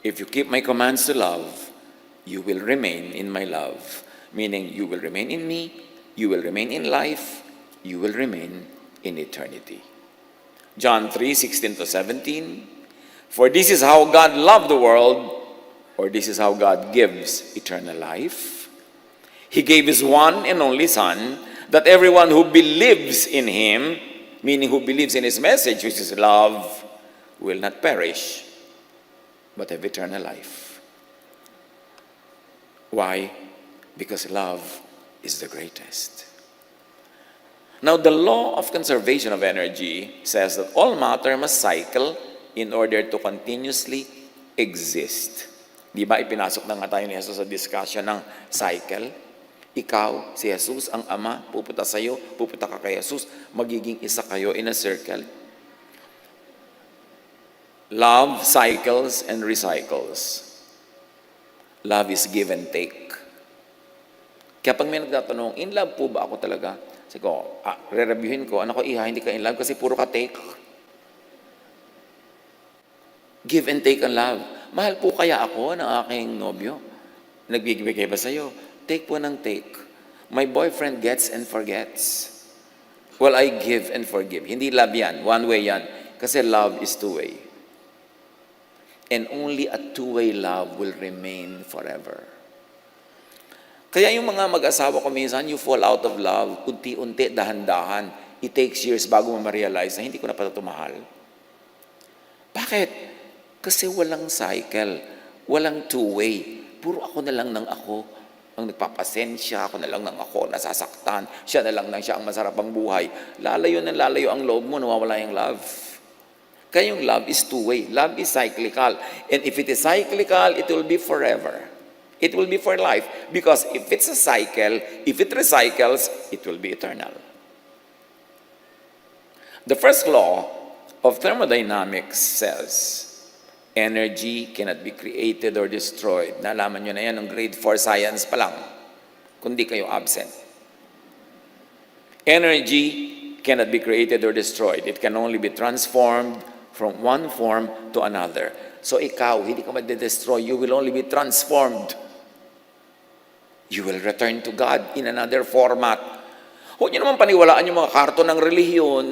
if you keep my commands to love, you will remain in my love. Meaning, you will remain in me, you will remain in life, you will remain in eternity. John 3:16-17, for this is how God loved the world, or this is how God gives eternal life. He gave His one and only Son, that everyone who believes in Him, meaning who believes in His message, which is love, will not perish, but have eternal life. Why? Because love is the greatest. Now, the law of conservation of energy says that all matter must cycle in order to continuously exist. Di ba, ipinasok na nga tayo ni Jesus sa discussion ng cycle? Ikaw, si Jesus, ang Ama, pupunta sa iyo, pupunta ka kay Jesus, magiging isa kayo in a circle. Love cycles and recycles. Love is give and take. Kaya pag may nagtatanong, in love po ba ako talaga? Sabi ko, re-reviewin ko, ano ko, hindi ka in love kasi puro ka take. Give and take ang love. Mahal po kaya ako ng aking nobyo? Nagbibigay ba sa'yo? Take po ng take. My boyfriend gets and forgets. Well, I give and forgive. Hindi love yan. One way yan. Kasi love is two-way. And only a two-way love will remain forever. Kaya yung mga mag-asawa ko minsan, you fall out of love, unti-unti, dahan-dahan. It takes years bago mo ma-realize na hindi ko na pala ito mahal. Bakit? Kasi walang cycle. Walang two-way. Puro ako na lang ng ako ang nagpapasensya, ako na lang ng ako nasasaktan, siya na lang ng siya ang masarap ang buhay. Lalayo na lalayo ang loob mo, nawawala yung love. Kaya yung love is two-way. Love is cyclical. And if it is cyclical, it will be forever. It will be for life. Because if it's a cycle, if it recycles, it will be eternal. The first law of thermodynamics says, energy cannot be created or destroyed. Nalaman nyo na yan ng grade 4 science pa lang, kundi kayo absent. Energy cannot be created or destroyed. It can only be transformed from one form to another. So ikaw, hindi ka madedestroy. You will only be transformed. You will return to God in another format. Huwag niyo naman paniwalaan yung mga karton ng relihiyon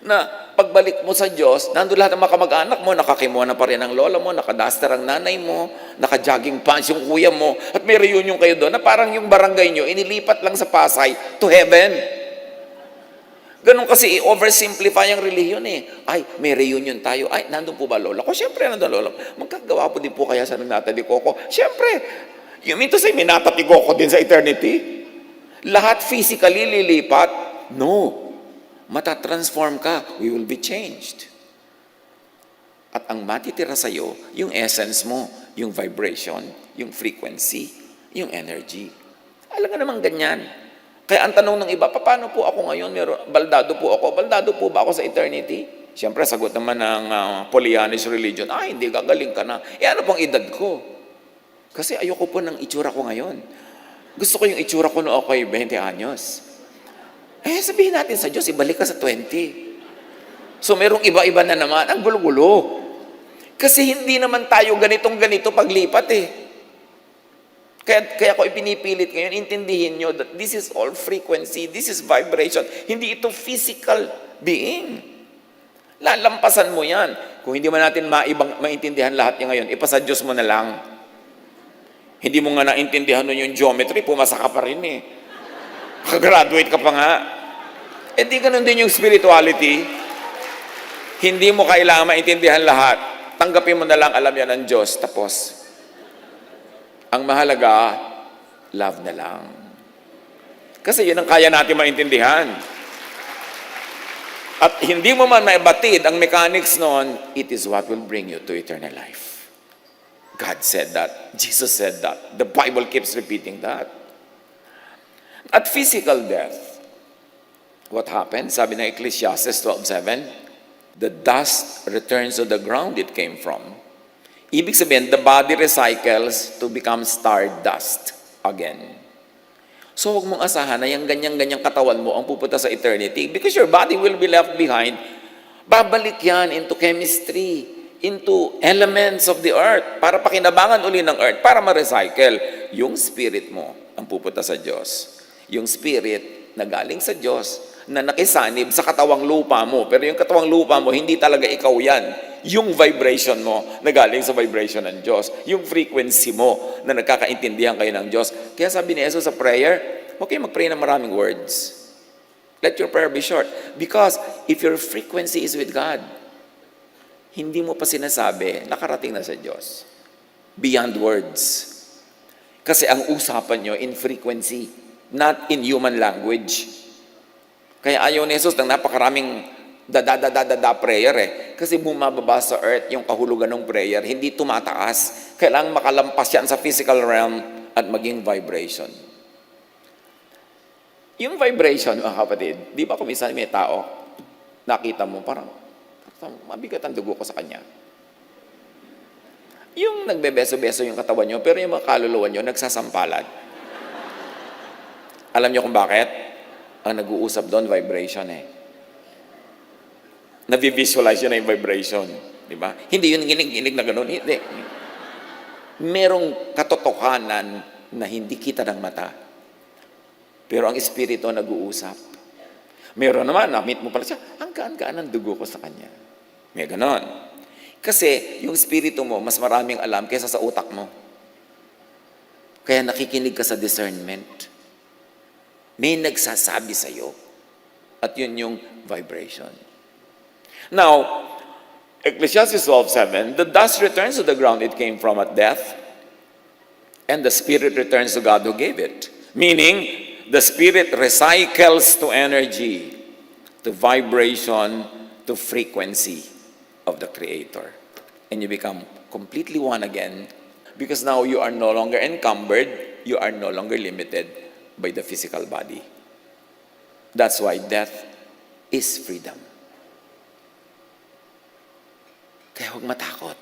na pagbalik mo sa Diyos, nandun lahat ng mga kamag-anak mo, nakakimuha na pa rin ang lola mo, nakadaster ang nanay mo, naka-jogging pants yung kuya mo, at may reunion kayo doon na parang yung barangay nyo, inilipat lang sa Pasay to heaven. Ganun kasi i-oversimplify ang relihiyon eh. Ay, may reunion tayo. Ay, nandun po ba lola ko? Siyempre, nandun lola ko. Magkagawa po din po kaya sa Nata de Coco. Siyempre, you mean to say, may Nata de Coco din sa eternity? Lahat physically lilipat? No. Matatransform ka, we will be changed. At ang matitira sa'yo, yung essence mo, yung vibration, yung frequency, yung energy. Alam nga naman ganyan. Kaya ang tanong ng iba, paano po ako ngayon? Baldado po ako. Baldado po ba ako sa eternity? Siyempre, sagot naman ng Pollyannish religion, hindi, gagaling ka na. Ano pang edad ko? Kasi ayoko po ng itsura ko ngayon. Gusto ko yung itsura ko noong ako'y 20 anyos. Sabihin natin sa Diyos, ibalik ka sa 20. So, merong iba-iba na naman. Ang gulo-gulo. Kasi hindi naman tayo ganitong-ganito paglipat eh. Kaya ko ipinipilit ngayon, intindihin nyo that this is all frequency, this is vibration. Hindi ito physical being. Lalampasan mo yan. Kung hindi man natin maintindihan lahat niya ngayon, ipasa Diyos mo na lang. Hindi mo nga naintindihan nun yung geometry, pumasa ka pa rin eh. Kakagraduate ka pa nga. Di ganun din yung spirituality. Hindi mo kailangan maintindihan lahat. Tanggapin mo na lang, alam yan ng Diyos. Tapos, ang mahalaga, love na lang. Kasi yun ang kaya natin maintindihan. At hindi mo man maibatid ang mechanics noon, it is what will bring you to eternal life. God said that. Jesus said that. The Bible keeps repeating that. At physical death, what happened? Sabi ng Ecclesiastes 12:7, the dust returns to the ground it came from. Ibig sabihin, the body recycles to become stardust again. So huwag mong asahan na yung ganyang-ganyang katawan mo ang pupunta sa eternity because your body will be left behind. Babalik yan into chemistry, into elements of the earth para pakinabangan uli ng earth, para ma-recycle. Yung spirit mo ang pupunta sa Diyos. Yung spirit na galing sa Diyos, na nakisanib sa katawang lupa mo. Pero yung katawang lupa mo, hindi talaga ikaw yan. Yung vibration mo na galing sa vibration ng Diyos. Yung frequency mo na nagkakaintindihan kayo ng Diyos. Kaya sabi ni Jesus sa prayer, okay, mag-pray ng maraming words. Let your prayer be short. Because if your frequency is with God, hindi mo pa sinasabi, nakarating na sa Diyos. Beyond words. Kasi ang usapan nyo in frequency, not in human language. Kaya ayaw ni Jesus ng napakaraming prayer eh. Kasi bumababa sa earth yung kahulugan ng prayer, hindi tumataas. Kailangang makalampas yan sa physical realm at maging vibration. Yung vibration, mga kapatid, di ba kung minsan may tao, nakita mo, parang mabigat ang dugo ko sa kanya. Yung nagbebeso-beso yung katawan nyo, pero yung mga kaluluwa nyo, nagsasampalan. Alam nyo kung bakit? Ang nag-uusap doon, vibration eh. Nabi-visualize yun na yung vibration. Di ba? Hindi yun ginig-ginig na gano'n. Hindi. Merong katotohanan na hindi kita ng mata. Pero ang espiritu nag-uusap. Meron naman, na-meet mo pala siya, ang gaan-gaan ng dugo ko sa kanya. May gano'n. Kasi yung espiritu mo, mas maraming alam kaysa sa utak mo. Kaya nakikinig ka sa discernment. May nagsasabi sa'yo. At yun yung vibration. Now, Ecclesiastes 12:7, the dust returns to the ground it came from at death, and the spirit returns to God who gave it. Meaning, the spirit recycles to energy, to vibration, to frequency of the Creator. And you become completely one again because now you are no longer encumbered, you are no longer limited by the physical body. That's why death is freedom. Kaya huwag matakot.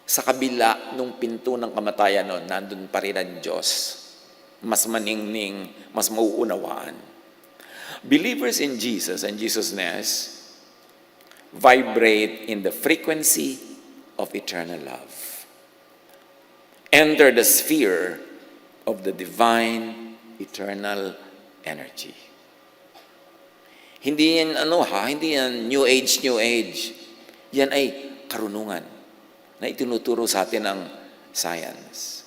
Sa kabila nung pinto ng kamatayan nun, nandun pa rin ang Diyos. Mas maningning, mas mauunawaan. Believers in Jesus and Jesusness vibrate in the frequency of eternal love. Enter the sphere of the divine eternal energy. Hindi yan hindi yan new age. Yan ay karunungan na itinuturo sa atin ng science.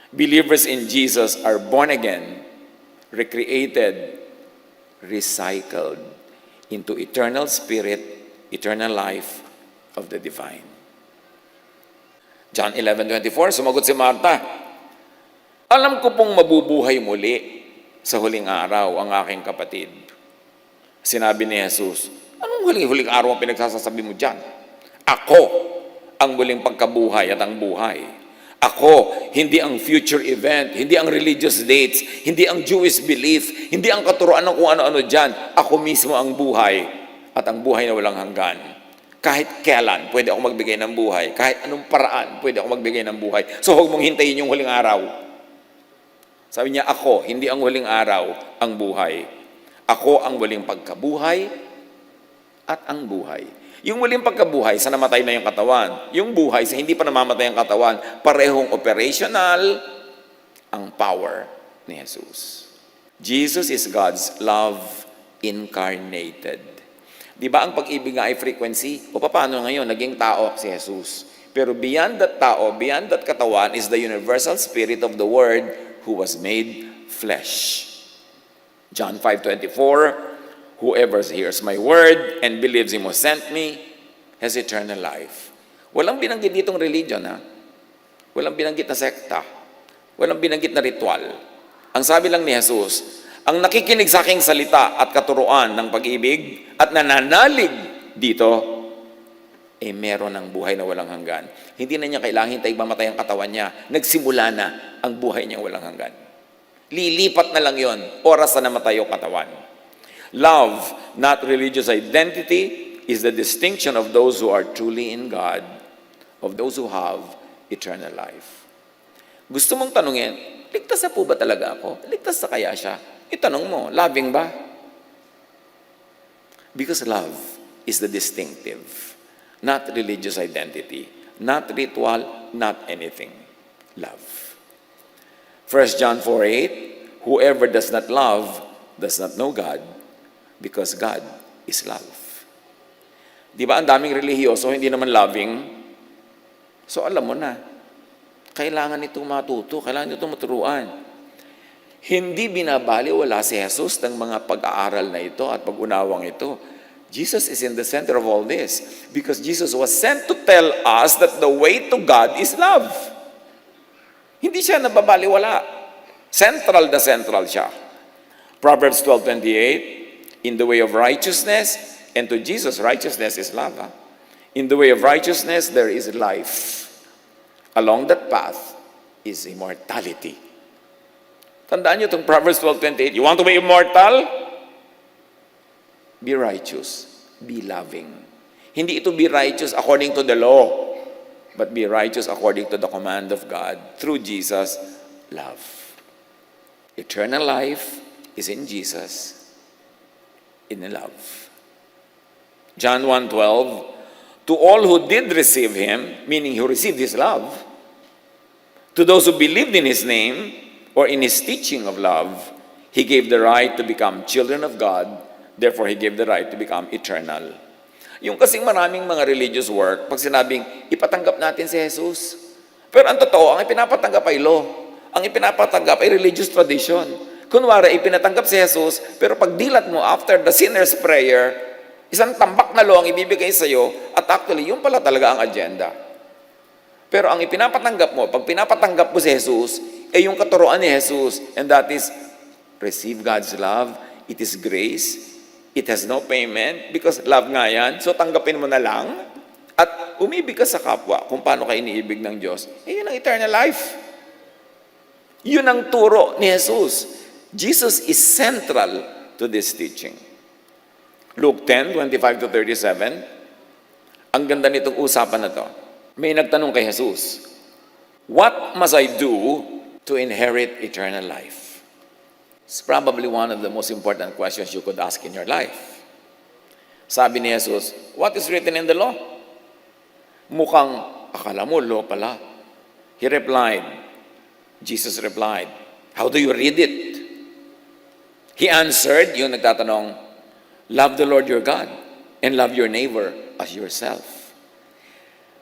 Believers in Jesus are born again, recreated, recycled into eternal spirit, eternal life of the divine. John 11:24, sumagot si Martha, alam ko pong mabubuhay muli sa huling araw ang aking kapatid. Sinabi ni Jesus, anong huling araw ang pinagsasasabi mo dyan? Ako ang muling pagkabuhay at ang buhay. Ako, hindi ang future event, hindi ang religious dates, hindi ang Jewish belief, hindi ang katuruan ng kung ano-ano dyan. Ako mismo ang buhay at ang buhay na walang hanggan. Kahit kailan, pwede ako magbigay ng buhay. Kahit anong paraan, pwede ako magbigay ng buhay. So huwag mong hintayin yung huling araw. Sabi niya, ako, hindi ang huling araw, ang buhay. Ako ang muling pagkabuhay at ang buhay. Yung muling pagkabuhay sa namatay na yung katawan. Yung buhay sa hindi pa namamatay ang katawan. Parehong operational ang power ni Jesus. Jesus is God's love incarnated. Di ba ang pag-ibig nga ay frequency? O paano ngayon? Naging tao si Jesus. Pero beyond that tao, beyond that katawan is the universal spirit of the Word who was made flesh. John 5:24, whoever hears my word and believes him who sent me has eternal life. Walang binanggit ditong religion, ha? Walang binanggit na sekta. Walang binanggit na ritual. Ang sabi lang ni Jesus, ang nakikinig sa aking salita at katuruan ng pag-ibig at nananalig dito, meron ng buhay na walang hanggan. Hindi na niya kailangan hintay mamatay ang katawan niya. Nagsimula na ang buhay niya walang hanggan. Lilipat na lang yon, oras na namatay yung katawan. Love, not religious identity, is the distinction of those who are truly in God, of those who have eternal life. Gusto mong tanungin, ligtas na po ba talaga ako? Ligtas na kaya siya? Itanong mo, loving ba? Because love is the distinctive, not religious identity, not ritual, not anything. Love. 1 John 4:8, whoever does not love does not know God, because God is love. Di ba ang daming relihiyoso, hindi naman loving? So alam mo na, kailangan itong matuto, kailangan itong maturuan. Hindi binabaliwala si Jesus ng mga pag-aaral na ito at pag-unawang ito. Jesus is in the center of all this because Jesus was sent to tell us that the way to God is love. Hindi siya nababaliwala. Central siya. Proverbs 12:28, in the way of righteousness, and to Jesus, righteousness is love. In the way of righteousness, there is life. Along that path is immortality. Tandaan niyo itong Proverbs 12:28. You want to be immortal? Be righteous. Be loving. Hindi ito be righteous according to the law, but be righteous according to the command of God through Jesus, love. Eternal life is in Jesus, in love. John 1:12, to all who did receive Him, meaning who received His love, to those who believed in His name or in His teaching of love, He gave the right to become children of God, therefore He gave the right to become eternal. Yung kasing maraming mga religious work, pag sinabing, ipatanggap natin si Jesus. Pero ang totoo, ang ipinapatanggap ay law. Ang ipinapatanggap ay religious tradition. Kunwari, ipinatanggap si Jesus, pero pag dilat mo after the sinner's prayer, Isang tambak na law ang ibibigay sa'yo at actually, yun pala talaga ang agenda. Pero ang ipinapatanggap mo, pag pinapatanggap mo si Jesus, yung katuroan ni Jesus, and that is, receive God's love, it is grace, it has no payment, because love nga yan, so tanggapin mo na lang, at umibig ka sa kapwa kung paano ka iniibig ng Diyos. Yun ang eternal life. Yun ang turo ni Jesus. Jesus is central to this teaching. Luke 10:25-37, ang ganda nitong usapan na to. May nagtanong kay Jesus, what must I do to inherit eternal life? It's probably one of the most important questions you could ask in your life. Sabi ni Jesus, what is written in the law? Mukhang akala mo law pala. Jesus replied, how do you read it? He answered, yung nagtatanong, love the Lord your God and love your neighbor as yourself.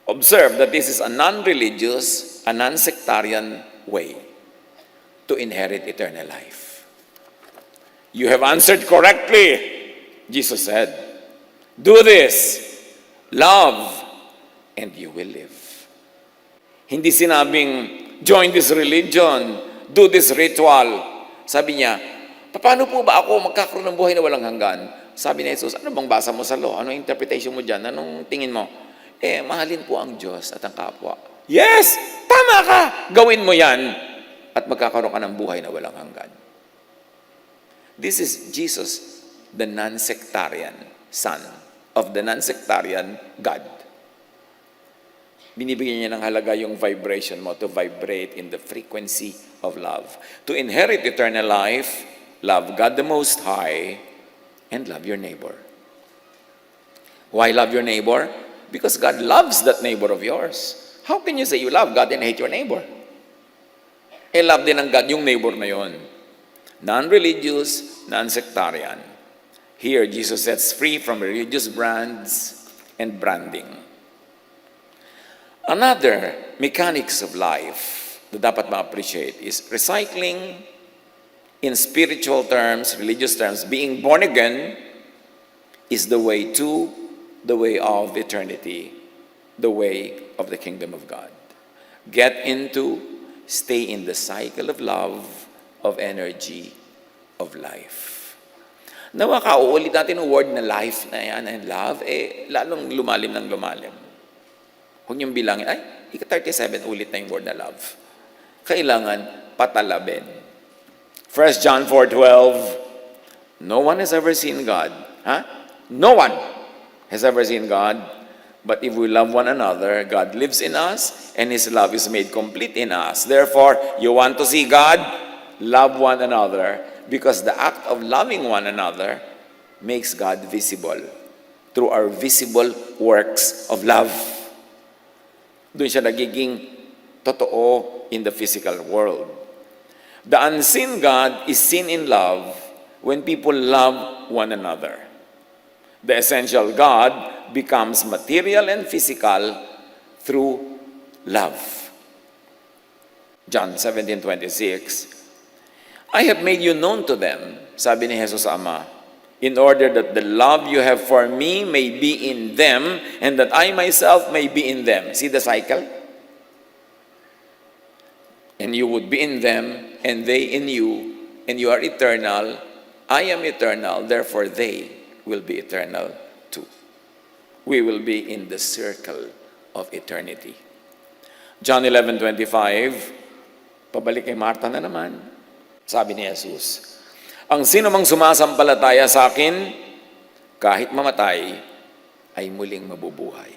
Observe that this is a non-religious, a non-sectarian way to inherit eternal life. You have answered correctly, Jesus said. Do this, love, and you will live. Hindi sinabing, join this religion, do this ritual. Sabi niya, paano po ba ako magkakaroon ng buhay na walang hanggan? Sabi ni Jesus, ano bang basa mo sa law? Anong interpretation mo dyan? Anong tingin mo? Mahalin po ang Diyos at ang kapwa. Yes! Tama ka! Gawin mo yan at magkakaroon ka ng buhay na walang hanggan. This is Jesus, the non-sectarian Son of the non-sectarian God. Binibigyan niya ng halaga yung vibration mo to vibrate in the frequency of love. To inherit eternal life, love God the Most High, and love your neighbor. Why love your neighbor? Because God loves that neighbor of yours. How can you say you love God and hate your neighbor? Love din ng God yung neighbor na yon. Non-religious, non-sectarian. Here, Jesus sets free from religious brands and branding. Another mechanics of life na dapat ma-appreciate is recycling in spiritual terms, religious terms. Being born again is the way to the way of eternity, the way of the kingdom of God. Get into, stay in the cycle of love, of energy, of life. Nawa ka, uulit natin ang word na life na yan and love, lalong lumalim ng lumalim. Huwag niyong bilangin, ika-37 ulit na yung word na love. Kailangan patalabin. 1 John 4:12, no one has ever seen God. No one has ever seen God, but if we love one another, God lives in us, and His love is made complete in us. Therefore, you want to see God? Love one another, because the act of loving one another makes God visible through our visible works of love. Doon siya nagiging totoo in the physical world. The unseen God is seen in love when people love one another. The essential God becomes material and physical through love. John 17:26, I have made you known to them, sabi ni Jesus sa Ama, in order that the love you have for me may be in them and that I myself may be in them. See the cycle? And you would be in them and they in you, and you are eternal. I am eternal, therefore they will be eternal too. We will be in the circle of eternity. John 11:25, pabalik kay Martha na naman. Sabi ni Jesus, ang sino mang sumasampalataya sa akin, kahit mamatay, ay muling mabubuhay.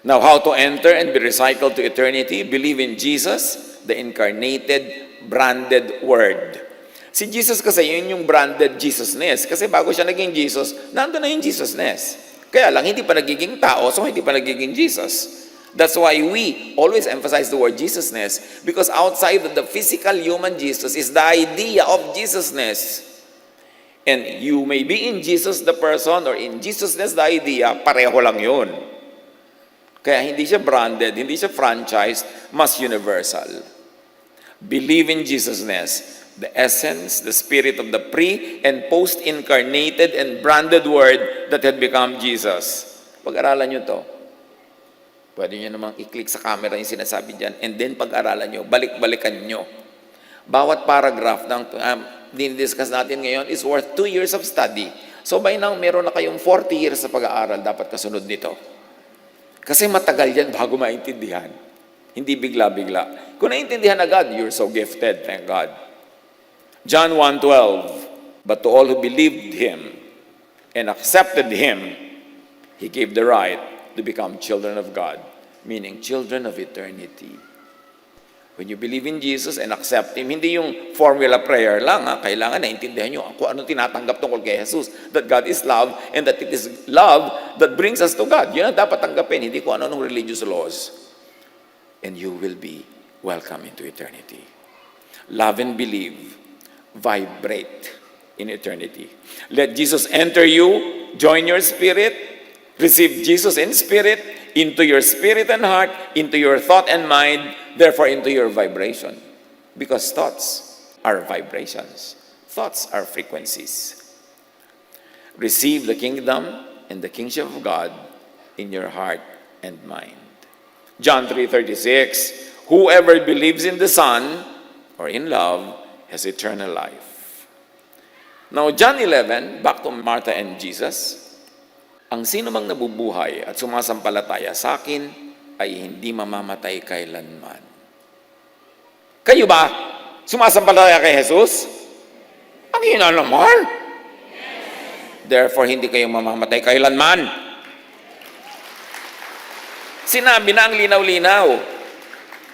Now, how to enter and be recycled to eternity? Believe in Jesus, the incarnated, branded Word. Si Jesus kasi, yun yung branded Jesusness. Kasi bago siya naging Jesus, nandun na yung Jesusness. Kaya lang, hindi pa nagiging tao, so hindi pa nagiging Jesus. That's why we always emphasize the word Jesusness, because outside of the physical human Jesus is the idea of Jesusness. And you may be in Jesus the person or in Jesusness the idea, pareho lang yun. Kaya hindi siya branded, hindi siya franchised, mas universal. Believe in Jesusness. the essence, the spirit of the pre- and post-incarnated and branded Word that had become Jesus. Pag-aralan nyo to. Pwede nyo namang i-click sa camera yung sinasabi dyan, and then pag-aralan nyo, balik-balikan nyo. Bawat paragraph ng dinidiscuss natin ngayon is worth 2 years of study. So by now, meron na kayong 40 years sa pag-aaral dapat kasunod nito. Kasi matagal yan bago maintindihan. Hindi bigla-bigla. Kung naintindihan agad, you're so gifted, thank God. John 1:12, but to all who believed Him and accepted Him, He gave the right to become children of God, meaning children of eternity. When you believe in Jesus and accept Him, hindi yung formula prayer lang. Kailangan naintindihan nyo kung ano tinatanggap tungkol kay Jesus, that God is love and that it is love that brings us to God. Yun ang dapat tanggapin, hindi kung ano-anong religious laws. And you will be welcome into eternity. Love and believe vibrate in eternity. Let Jesus enter you, join your spirit, receive Jesus in spirit, into your spirit and heart, into your thought and mind, therefore into your vibration. Because thoughts are vibrations. Thoughts are frequencies. Receive the kingdom and the kingship of God in your heart and mind. John 3:36, whoever believes in the Son or in love has eternal life. Now, John 11, back to Martha and Jesus, ang sino mang nabubuhay at sumasampalataya sa akin ay hindi mamamatay kailanman. Kayo ba? Sumasampalataya kay Jesus? Ang hina naman. Therefore, hindi kayo mamamatay kailanman. Sinabi na ang linaw-linaw.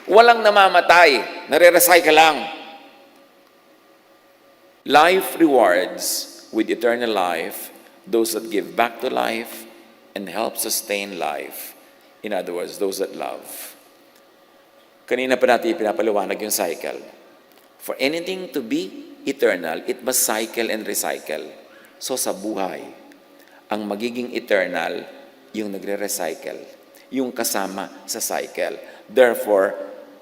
Walang namamatay. Nare-recycle lang. Life rewards with eternal life those that give back to life and help sustain life. In other words, those that love. Kanina pa natin pinapaliwanag yung cycle. For anything to be eternal, it must cycle and recycle. So sa buhay, ang magiging eternal, yung nagre-recycle, yung kasama sa cycle. Therefore,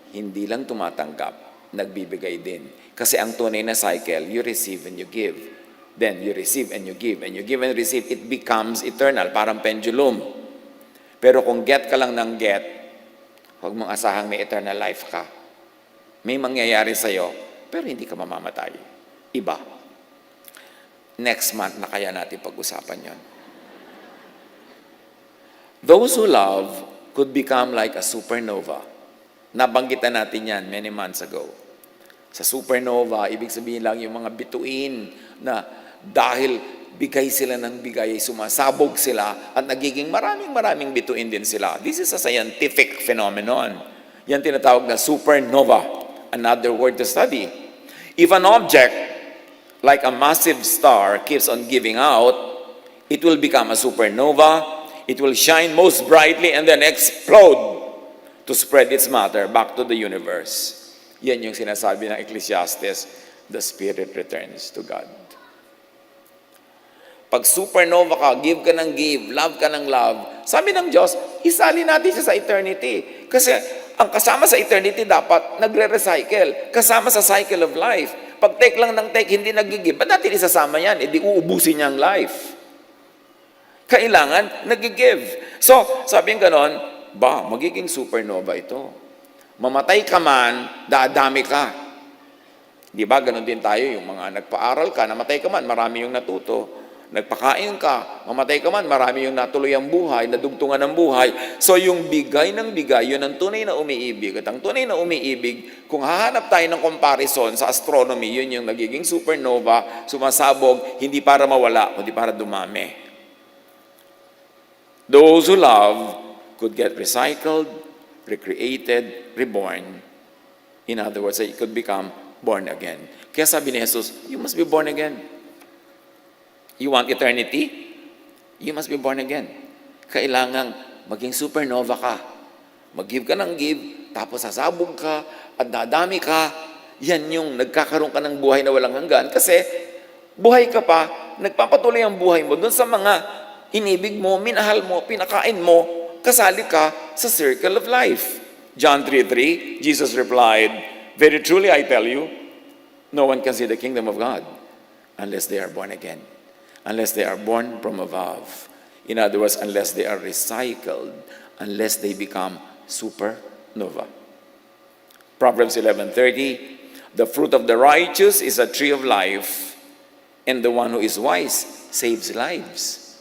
hindi lang tumatanggap, nagbibigay din. Kasi ang tunay na cycle, you receive and you give. Then you receive and you give, and you give and receive, it becomes eternal, parang pendulum. Pero kung get ka lang ng get, huwag mong asahang may eternal life ka. May mangyayari sa'yo, pero hindi ka mamamatay. Iba. Next month na kaya natin pag-usapan yon. Those who love could become like a supernova. Nabanggitan natin yan many months ago. Sa supernova, ibig sabihin lang yung mga bituin na dahil bigay sila ng bigay, sumasabog sila at nagiging maraming bituin din sila. This is a scientific phenomenon. Yan tinatawag na supernova. Another word to study. If an object like a massive star keeps on giving out, it will become a supernova. It will shine most brightly and then explode to spread its matter back to the universe. Yan yung sinasabi ng Ecclesiastes, the spirit returns to God. Pag supernova ka, give ka ng give, love ka ng love, sabi ng Diyos, isali natin siya sa eternity. Kasi ang kasama sa eternity dapat nagre-recycle, kasama sa cycle of life. Pag take lang ng take, hindi nag-give, ba't natin isasama yan? E di uubusin niya ang life. Kailangan nag-give. So, sabi ng ganon, magiging supernova ito. Mamatay ka man, dadami ka. Di ba, ganon din tayo, yung mga nagpa-aral ka, namatay ka man, marami yung natuto. Nagpakain ka, mamatay ka man, marami yung natuloy ang buhay, nadugtungan ng buhay. So yung bigay ng bigay, yun ang tunay na umiibig. At ang tunay na umiibig, kung hahanap tayo ng comparison sa astronomy, yun yung nagiging supernova, sumasabog, hindi para mawala, kundi para dumami. Those who love could get recycled, recreated, reborn. In other words, it could become born again. Kaya sabi ni Jesus, you must be born again. You want eternity? You must be born again. Kailangang maging supernova ka. Mag-give ka ng give, tapos sasabog ka, at dadami ka. Yan yung nagkakaroon ka ng buhay na walang hanggan. Kasi buhay ka pa, nagpapatuloy ang buhay mo dun sa mga inibig mo, minahal mo, pinakain mo, kasali ka sa circle of life. John 3:3, Jesus replied, very truly I tell you, No one can see the kingdom of God unless they are born again, unless they are born from above. In other words, unless they are recycled, unless they become supernova. Proverbs 11:30, the fruit of the righteous is a tree of life, and the one who is wise saves lives.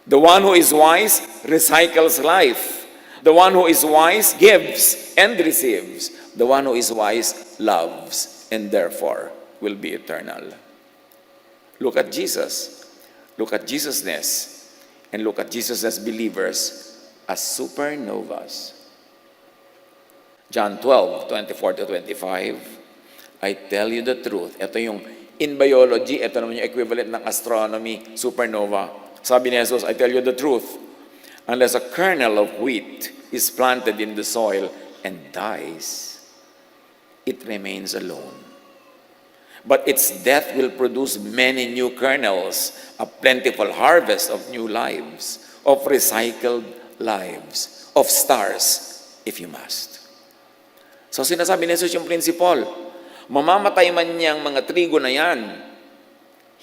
The one who is wise recycles life. The one who is wise gives and receives. The one who is wise loves and therefore will be eternal. Look at Jesus. Look at Jesusness. And look at Jesus as believers as supernovas. John 12:24-25, I tell you the truth. Ito yung in biology, ito naman yung equivalent ng astronomy, supernova. Sabi ni Jesus, I tell you the truth. Unless a kernel of wheat is planted in the soil and dies, it remains alone. But its death will produce many new kernels, a plentiful harvest of new lives, of recycled lives, of stars, if you must. So sinasabi ni Jesus yung principle, mamamatay man niyang mga trigo na yan,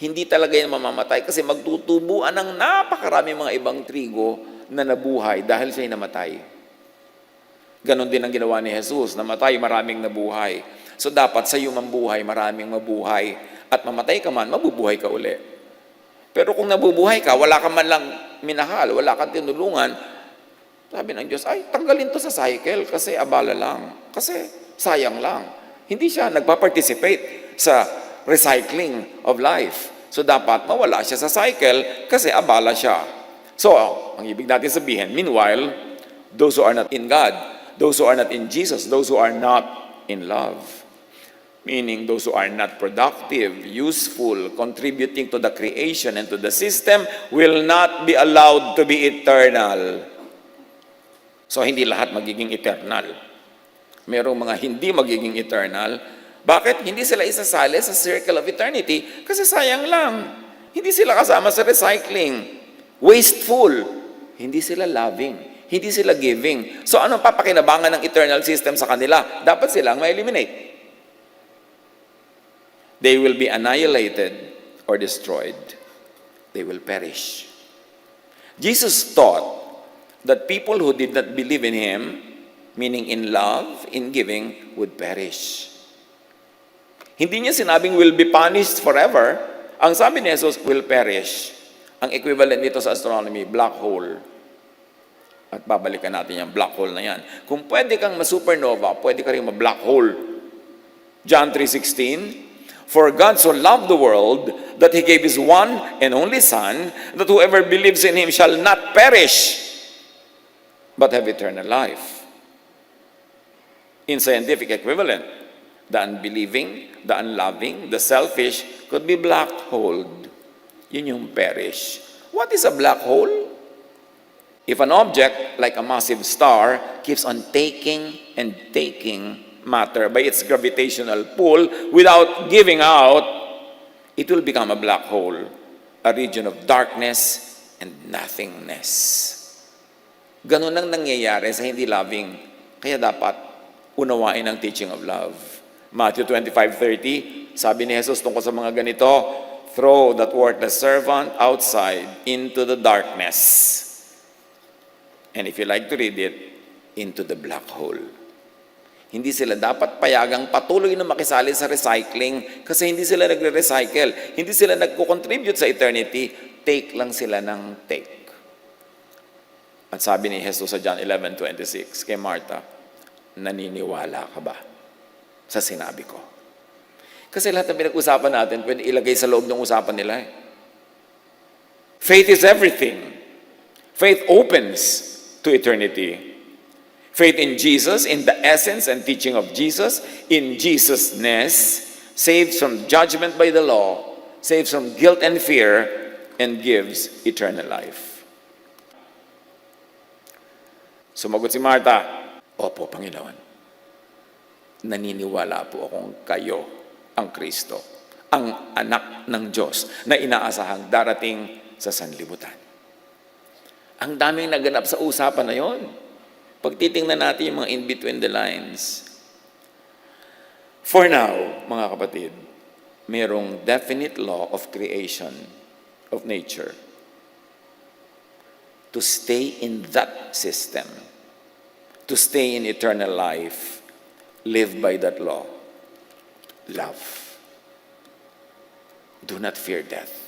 hindi talaga yan mamamatay kasi magtutubuan ng napakarami mga ibang trigo na nabuhay dahil siya'y namatay. Ganon din ang ginawa ni Jesus, namatay, maraming nabuhay. So dapat sa iyo mambuhay, maraming mabuhay. At mamatay ka man, mabubuhay ka uli. Pero kung nabubuhay ka, wala ka man lang minahal, wala kang tinulungan, sabi ng Diyos, ay, tanggalin to sa cycle kasi abala lang. Kasi sayang lang. Hindi siya nagpa-participate sa recycling of life. So dapat mawala siya sa cycle kasi abala siya. So, ang ibig natin sabihin, meanwhile, those who are not in God, those who are not in Jesus, those who are not in love, meaning those who are not productive, useful, contributing to the creation and to the system, will not be allowed to be eternal. So, hindi lahat magiging eternal. Merong mga hindi magiging eternal. Bakit? Hindi sila isasali sa circle of eternity kasi sayang lang. Hindi sila kasama sa recycling. Wasteful. Hindi sila loving. Hindi sila giving. So, anong papakinabangan ng eternal system sa kanila? Dapat silang ma-eliminate. They will be annihilated or destroyed. They will perish. Jesus taught that people who did not believe in Him, meaning in love, in giving, would perish. Hindi niya sinabing will be punished forever. Ang sabi ni Jesus, will perish. Ang equivalent nito sa astronomy, black hole. At babalikan natin yung black hole na yan. Kung pwede kang ma-supernova, pwede ka rin ma-black hole. John 3:16, for God so loved the world that He gave His one and only Son, that whoever believes in Him shall not perish, but have eternal life. In scientific equivalent, the unbelieving, the unloving, the selfish could be black holed. Yun yung perish. What is a black hole? If an object, like a massive star, keeps on taking and taking matter by its gravitational pull without giving out, it will become a black hole, a region of darkness and nothingness. Ganun ang nangyayari sa hindi loving. Kaya dapat unawain ang teaching of love. Matthew 25:30, sabi ni Jesus tungkol sa mga ganito, throw that worthless servant outside into the darkness. And if you like to read it, into the black hole. Hindi sila dapat payagang patuloy na makisali sa recycling kasi hindi sila nagre-recycle. Hindi sila nagko-contribute sa eternity. Take lang sila ng take. At sabi ni Jesus sa John 11:26 kay Martha, naniniwala ka ba sa sinabi ko? Kasi lahat ng pinag-usapan natin, pwede ilagay sa loob ng usapan nila. Faith is everything. Faith opens to eternity. Faith in Jesus, in the essence and teaching of Jesus, in Jesus-ness, saves from judgment by the law, saves from guilt and fear, and gives eternal life. Sumagot si Martha, opo, Panginoon. Naniniwala po akong kayo ang Kristo, ang anak ng Diyos na inaasahang darating sa sanlibutan. Ang daming naganap sa usapan na yon. Pag titingnan natin yung mga in between the lines. For now, mga kapatid, mayroong definite law of creation, of nature. To stay in that system, to stay in eternal life, live by that law. Love. Do not fear death.